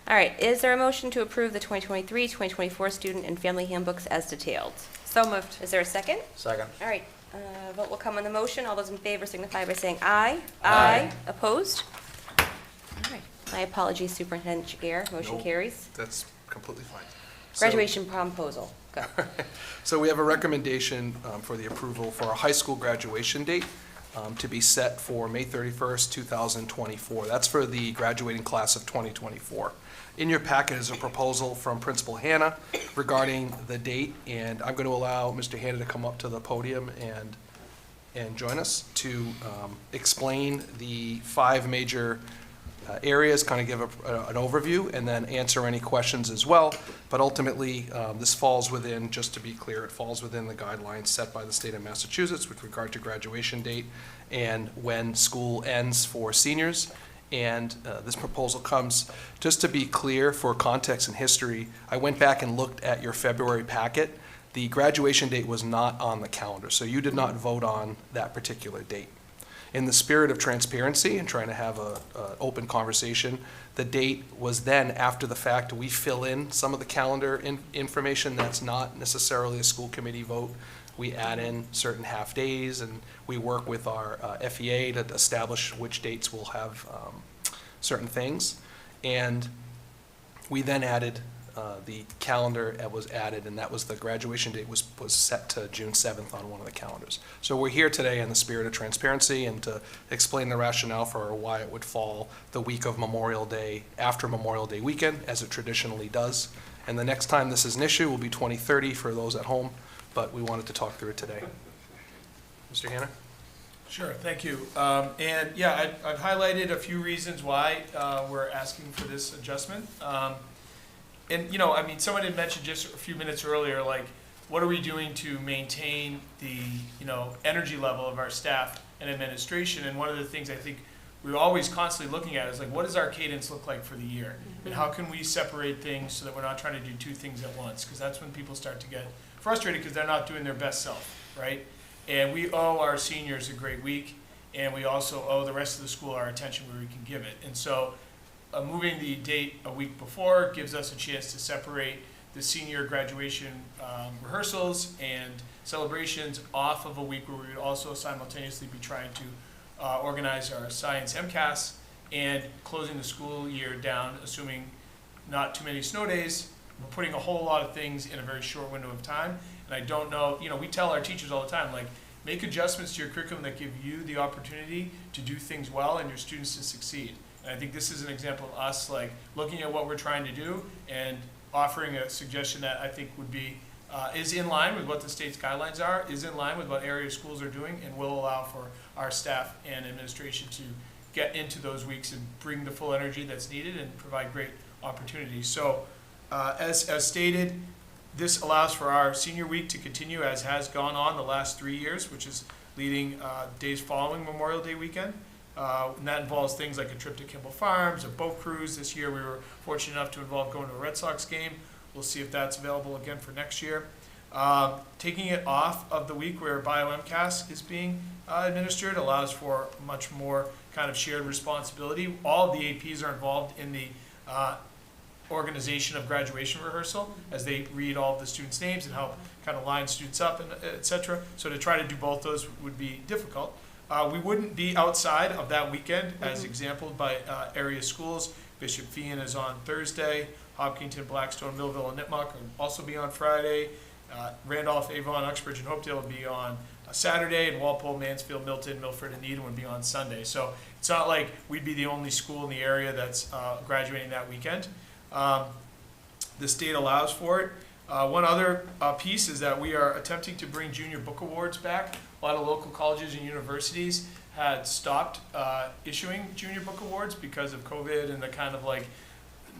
All right, is there a motion to approve the 2023-2024 student and family handbooks as detailed? So moved. Is there a second? Second. All right, vote will come on the motion. All those in favor signify by saying aye. Aye. Opposed? All right, my apologies, Superintendent Jagger. Motion Nope. carries. That's completely fine. So- Graduation proposal, go. So we have a recommendation for the approval for a high school graduation date to be set for May 31st, 2024. That's for the graduating class of 2024. In your packet is a proposal from Principal Hannah regarding the date, and I'm going to allow Mr. Hannah to come up to the podium and join us to explain the 5 major areas, kind of give an overview, and then answer any questions as well. But ultimately, this falls within, just to be clear, it falls within the guidelines set by the state of Massachusetts with regard to graduation date and when school ends for seniors. And this proposal comes, just to be clear for context and history, I went back and looked at your February packet. The graduation date was not on the calendar, so you did not vote on that particular date. In the spirit of transparency and trying to have an open conversation, the date was then after the fact. We fill in some of the calendar information that's not necessarily a school committee vote. We add in certain half days, and we work with our FEA to establish which dates will have certain things. And we then added the calendar that was added, and that was the graduation date was set to June 7th on one of the calendars. So we're here today in the spirit of transparency and to explain the rationale for why it would fall the week of Memorial Day, after Memorial Day weekend, as it traditionally does. And the next time this is an issue will be 2030 for those at home, but we wanted to talk through it today. Mr. Hannah? Sure, thank you. And yeah, I've highlighted a few reasons why we're asking for this adjustment. And, you know, I mean, someone had mentioned just a few minutes earlier, like, what are we doing to maintain the, you know, energy level of our staff and administration? And one of the things I think we're always constantly looking at is, like, what does our cadence look like for the year? And how can we separate things so that we're not trying to do 2 things at once? Because that's when people start to get frustrated because they're not doing their best self, right? And we owe our seniors a great week, and we also owe the rest of the school our attention where we can give it. And so moving the date a week before gives us a chance to separate the senior graduation rehearsals and celebrations off of a week where we would also simultaneously be trying to organize our science MCAS and closing the school year down, assuming not too many snow days. We're putting a whole lot of things in a very short window of time. And I don't know, you know, we tell our teachers all the time, like, make adjustments to your curriculum that give you the opportunity to do things well and your students to succeed. And I think this is an example of us, like, looking at what we're trying to do and offering a suggestion that I think would be, is in line with what the state's guidelines are, is in line with what area schools are doing, and will allow for our staff and administration to get into those weeks and bring the full energy that's needed and provide great opportunities. So as stated, this allows for our senior week to continue as has gone on the last 3 years, which is leading days following Memorial Day weekend. And that involves things like a trip to Kimball Farms, a boat cruise. This year we were fortunate enough to involve going to a Red Sox game. We'll see if that's available again for next year. Taking it off of the week where Bio-MCAS is being administered allows for much more kind of shared responsibility. All of the APs are involved in the organization of graduation rehearsal as they read all of the students' names and help kind of line students up and et cetera. So to try to do both those would be difficult. We wouldn't be outside of that weekend, as exampled by area schools. Bishop Feion is on Thursday. Hopkinton, Blackstone, Millville, and Nipmuc will also be on Friday. Randolph, Avon, Uxbridge, and Hopedale will be on Saturday, and Walpole, Mansfield, Milton, Milford, and Needham would be on Sunday. So it's not like we'd be the only school in the area that's graduating that weekend. The state allows for it. One other piece is that we are attempting to bring junior book awards back. A lot of local colleges and universities had stopped issuing junior book awards because of COVID and the kind of like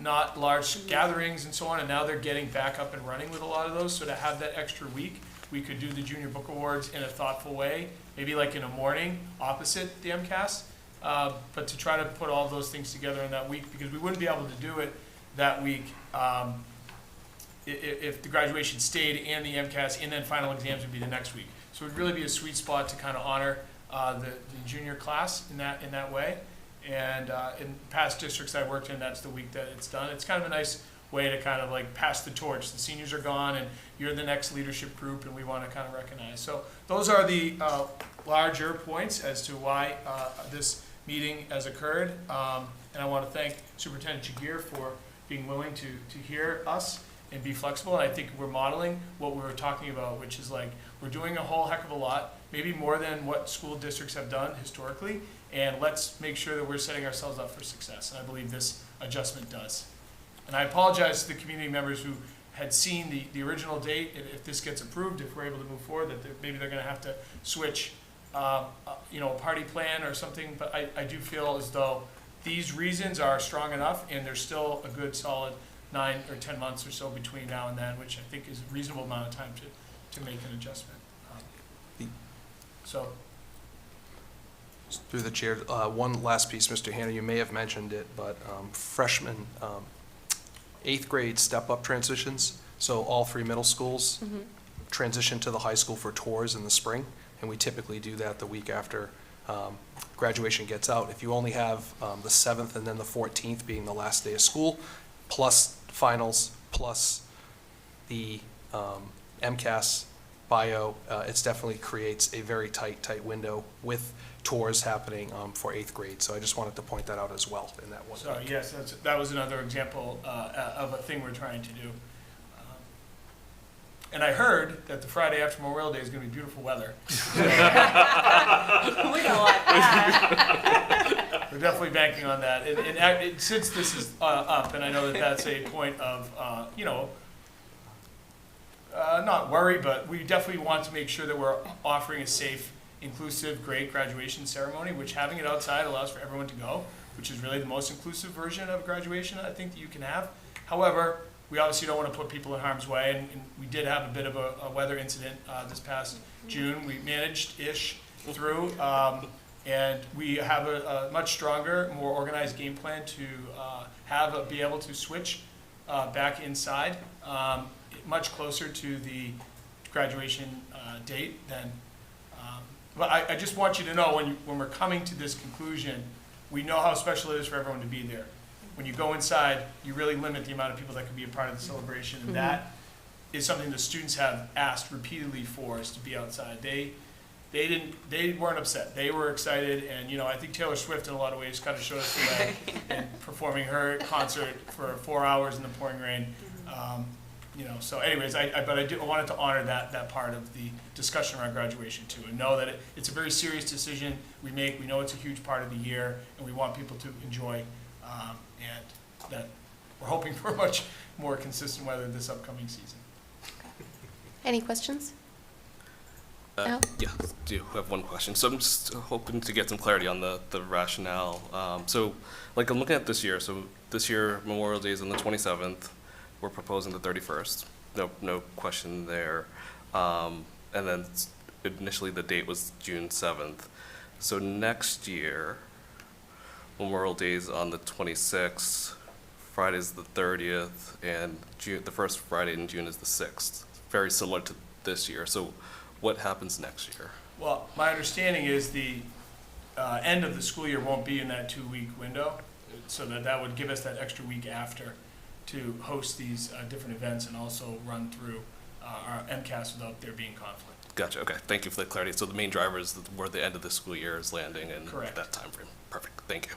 not large gatherings and so on, and now they're getting back up and running with a lot of those. So to have that extra week, we could do the junior book awards in a thoughtful way, maybe like in a morning opposite the MCAS, but to try to put all those things together in that week, because we wouldn't be able to do it that week if the graduation stayed and the MCAS, and then final exams would be the next week. So it would really be a sweet spot to kind of honor the junior class in that way. And in past districts I worked in, that's the week that it's done. It's kind of a nice way to kind of like pass the torch. The seniors are gone and you're the next leadership group, and we want to kind of recognize. So those are the larger points as to why this meeting has occurred. And I want to thank Superintendent Jagir for being willing to hear us and be flexible. And I think we're modeling what we were talking about, which is like we're doing a whole heck of a lot, maybe more than what school districts have done historically. And let's make sure that we're setting ourselves up for success. And I believe this adjustment does. And I apologize to the community members who had seen the original date. If this gets approved, if we're able to move forward, that maybe they're going to have to switch, a party plan or something. But I do feel as though these reasons are strong enough, and there's still a good solid 9 or 10 months or so between now and then, which I think is a reasonable amount of time to make an adjustment. Through the chair, one last piece, Mr. Hanna, you may have mentioned it, but freshmen, 8th grade step-up transitions, so all 3 middle schools transition to the high school for tours in the spring, and we typically do that the week after graduation gets out. If you only have the 7th and then the 14th being the last day of school, plus finals, plus the MCAS bio, it definitely creates a very tight window with tours happening for 8th grade. So I just wanted to point that out as well in that one. So yes, that was another example of a thing we're trying to do. And I heard that the Friday after Memorial Day is going to be beautiful weather. We don't want that. We're definitely banking on that. And since this is up, and I know that that's a point of, not worry, but we definitely want to make sure that we're offering a safe, inclusive, great graduation ceremony, which having it outside allows for everyone to go, which is really the most inclusive version of graduation I think that you can have. However, we obviously don't want to put people in harm's way, and we did have a bit of a weather incident this past June. We managed-ish through, and we have a much stronger, more organized game plan to be able to switch back inside much closer to the graduation date than. But I just want you to know when we're coming to this conclusion, we know how special it is for everyone to be there. When you go inside, you really limit the amount of people that can be a part of the celebration, and that is something the students have asked repeatedly for us to be outside. They weren't upset. They were excited, and I think Taylor Swift in a lot of ways kind of showed us the way in performing her concert for 4 hours in the pouring rain. So anyways, I wanted to honor that part of the discussion around graduation too, and know that it's a very serious decision we make. We know it's a huge part of the year, and we want people to enjoy, and that we're hoping for much more consistent weather this upcoming season. Any questions? Yeah, I do have one question. So I'm just hoping to get some clarity on the rationale. So like I'm looking at this year. So this year Memorial Day is on the 27th. We're proposing the 31st. No question there. And then initially the date was June 7th. So next year, Memorial Day is on the 26th, Friday's the 30th, and the first Friday in June is the 6th. Very similar to this year. So what happens next year? Well, my understanding is the end of the school year won't be in that 2-week window, so that would give us that extra week after to host these different events and also run through our MCAS without there being conflict. Gotcha, okay, thank you for the clarity. So the main driver is where the end of the school year is landing and Correct. that time frame. Perfect, thank you.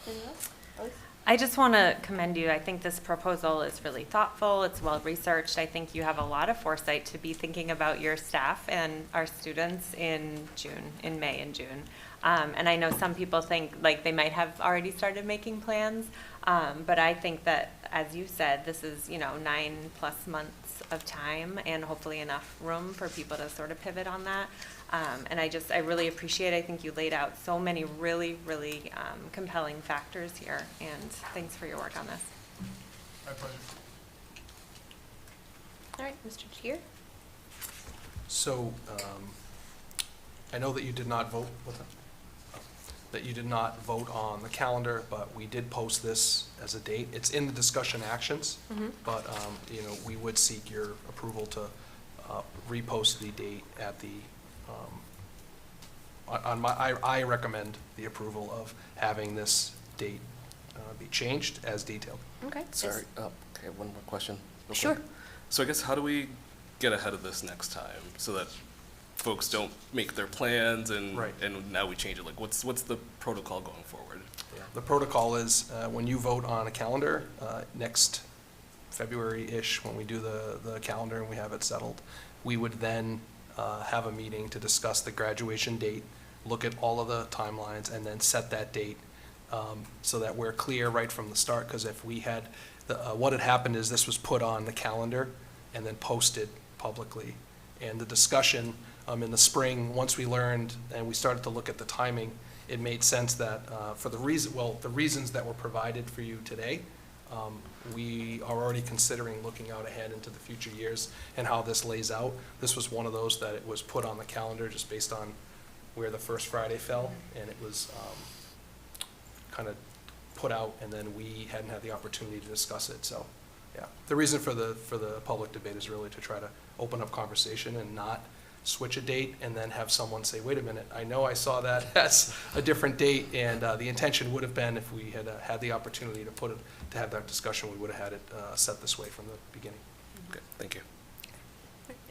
Anyone else? Elise? I just want to commend you. I think this proposal is really thoughtful. It's well-researched. I think you have a lot of foresight to be thinking about your staff and our students in May and June. And I know some people think like they might have already started making plans, but I think that, as you said, this is, 9+ months of time and hopefully enough room for people to sort of pivot on that. And I really appreciate, I think you laid out so many really, really compelling factors here, and thanks for your work on this. My pleasure. All right, Mr. Tier? So, I know that you did not vote, that you did not vote on the calendar, but we did post this as a date. It's in the discussion actions, but, we would seek your approval to repost the date at the, I recommend the approval of having this date be changed as detailed. Okay. Sorry, okay, one more question. real Sure. quick. So I guess how do we get ahead of this next time so that folks don't make their plans and Right. and now we change it? Like, what's the protocol going forward? The protocol is, when you vote on a calendar, next February-ish, when we do the calendar and we have it settled, we would then have a meeting to discuss the graduation date, look at all of the timelines, and then set that date so that we're clear right from the start. Because if we had, what had happened is this was put on the calendar and then posted publicly. And the discussion in the spring, once we learned and we started to look at the timing, it made sense that for the reasons that were provided for you today, we are already considering looking out ahead into the future years and how this lays out. This was one of those that it was put on the calendar just based on where the first Friday fell, and it was kind of put out, and then we hadn't had the opportunity to discuss it. So, yeah, the reason for the public debate is really to try to open up conversation and not switch a date and then have someone say, wait a minute, I know I saw that as a different date, and the intention would have been, if we had had the opportunity to have that discussion, we would have had it set this way from the beginning. Okay, thank you.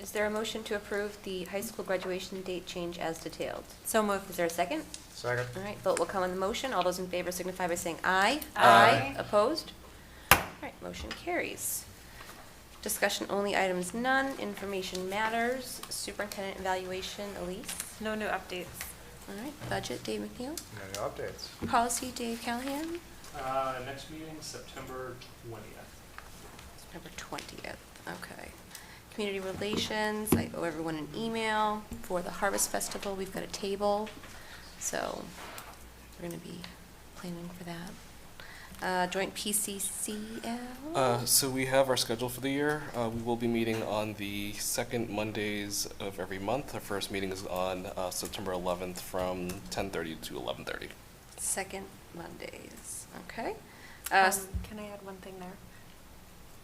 Is there a motion to approve the high school graduation date change as detailed? So moved. Is there a second? Second. All right, vote will come on the motion. All those in favor signify by saying aye. Aye. Opposed? All right, motion carries. Discussion only items none. Information matters. Superintendent evaluation, Elise. No new updates. All right, budget, Dave McNeil. No new updates. Policy, Dave Callahan. Next meeting, September 20th. September 20th, okay. Community relations, I owe everyone an email. For the Harvest Festival, we've got a table, so we're gonna be planning for that. Joint PCCL? So we have our schedule for the year. We will be meeting on the second Mondays of every month. Our first meeting is on September 11th from 10:30 to 11:30. Second Mondays, okay. Can I add one thing there?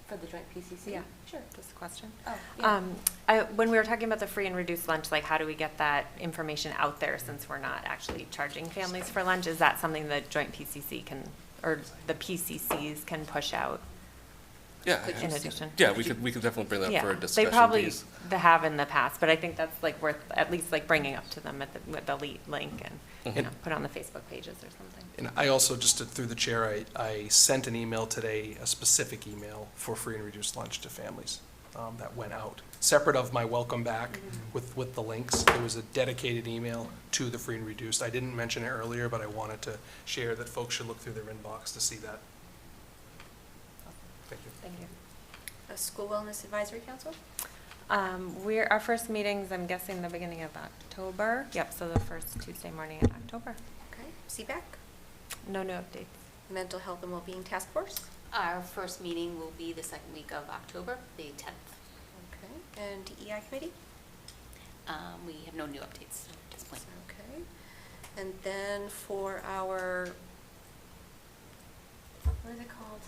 For the joint PCC? Yeah. Sure. Just a question. Oh, When we were talking about the free and reduced lunch, like how do we get that information out there since we're not actually charging families for lunch? Is that something that joint PCC can, or the PCCs can push out Yeah, in addition? yeah, we could definitely bring that for a Yeah, discussion they probably piece. have in the past, but I think that's like worth at least like bringing up to them with the link and, put on the Facebook pages or something. And I also, through the chair, I sent an email today, a specific email for free and reduced lunch to families that went out. Separate of my welcome back with the links, there was a dedicated email to the free and reduced. I didn't mention it earlier, but I wanted to share that folks should look through their inbox to see that. Thank you. Thank you. a School Wellness Advisory Council? Our first meetings, I'm guessing the beginning of October. Yep, so the first Tuesday morning in October. Okay, CBAC? No new updates. Mental Health and Wellbeing Task Force? Our first meeting will be the second week of October, the 10th. Okay, and DEI Committee? We have no new updates at this point. Okay, and then for our, what is it called?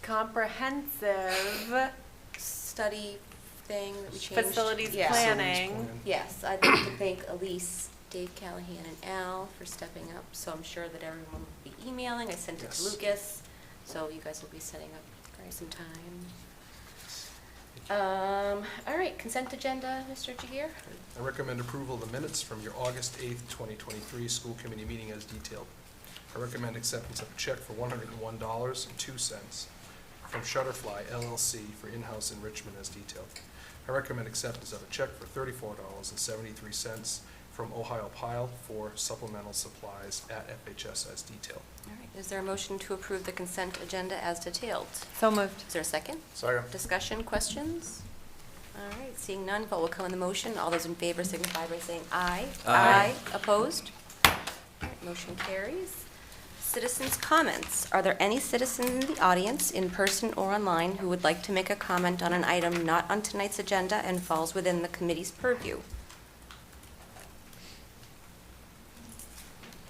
Comprehensive Study thing that we changed? facilities Yeah. planning. Yes, I'd like to thank Elise, Dave Callahan, and Al for stepping up, so I'm sure that everyone will be emailing. I sent it to Yes. Lucas, so you guys will be setting up some time. All right, consent agenda, Mr. Jagir? I recommend approval of the minutes from your August 8th, 2023 school committee meeting as detailed. I recommend acceptance of a check for $101.02 from Shutterfly LLC for in-house enrichment as detailed. I recommend acceptance of a check for $34.73 from Ohio Pile for supplemental supplies at FHS as detailed. All right, is there a motion to approve the consent agenda as detailed? So moved. Is there a second? Second. Discussion, questions? All right, seeing none, vote will come on the motion. All those in favor signify by saying aye. Aye. Opposed? All right, motion carries. Citizens' comments. Are there any citizens in the audience, in person or online, who would like to make a comment on an item not on tonight's agenda and falls within the committee's purview?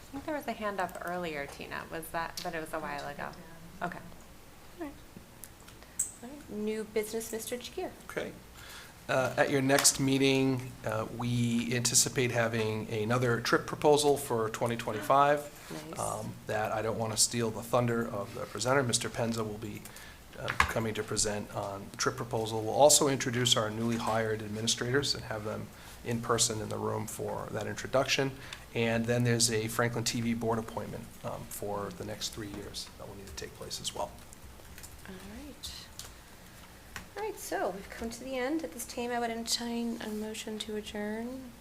I think there was a hand up earlier, Tina. Was that, but it was a while ago. Okay. All right, new business, Mr. Jagir. Okay. At your next meeting, we anticipate having another trip proposal for 2025. Nice. That I don't want to steal the thunder of the presenter. Mr. Penza will be coming to present on the trip proposal. We'll also introduce our newly hired administrators and have them in person in the room for that introduction. And then there's a Franklin TV board appointment for the next 3 years that will need to take place as well. All right. All right, so we've come to the end. At this time, I would entertain a motion to adjourn.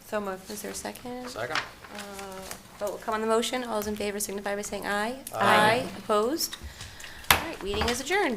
So moved. Is there a second? Second. Vote will come on the motion. All those in favor signify by saying aye. Aye. Opposed? All right, meeting is adjourned.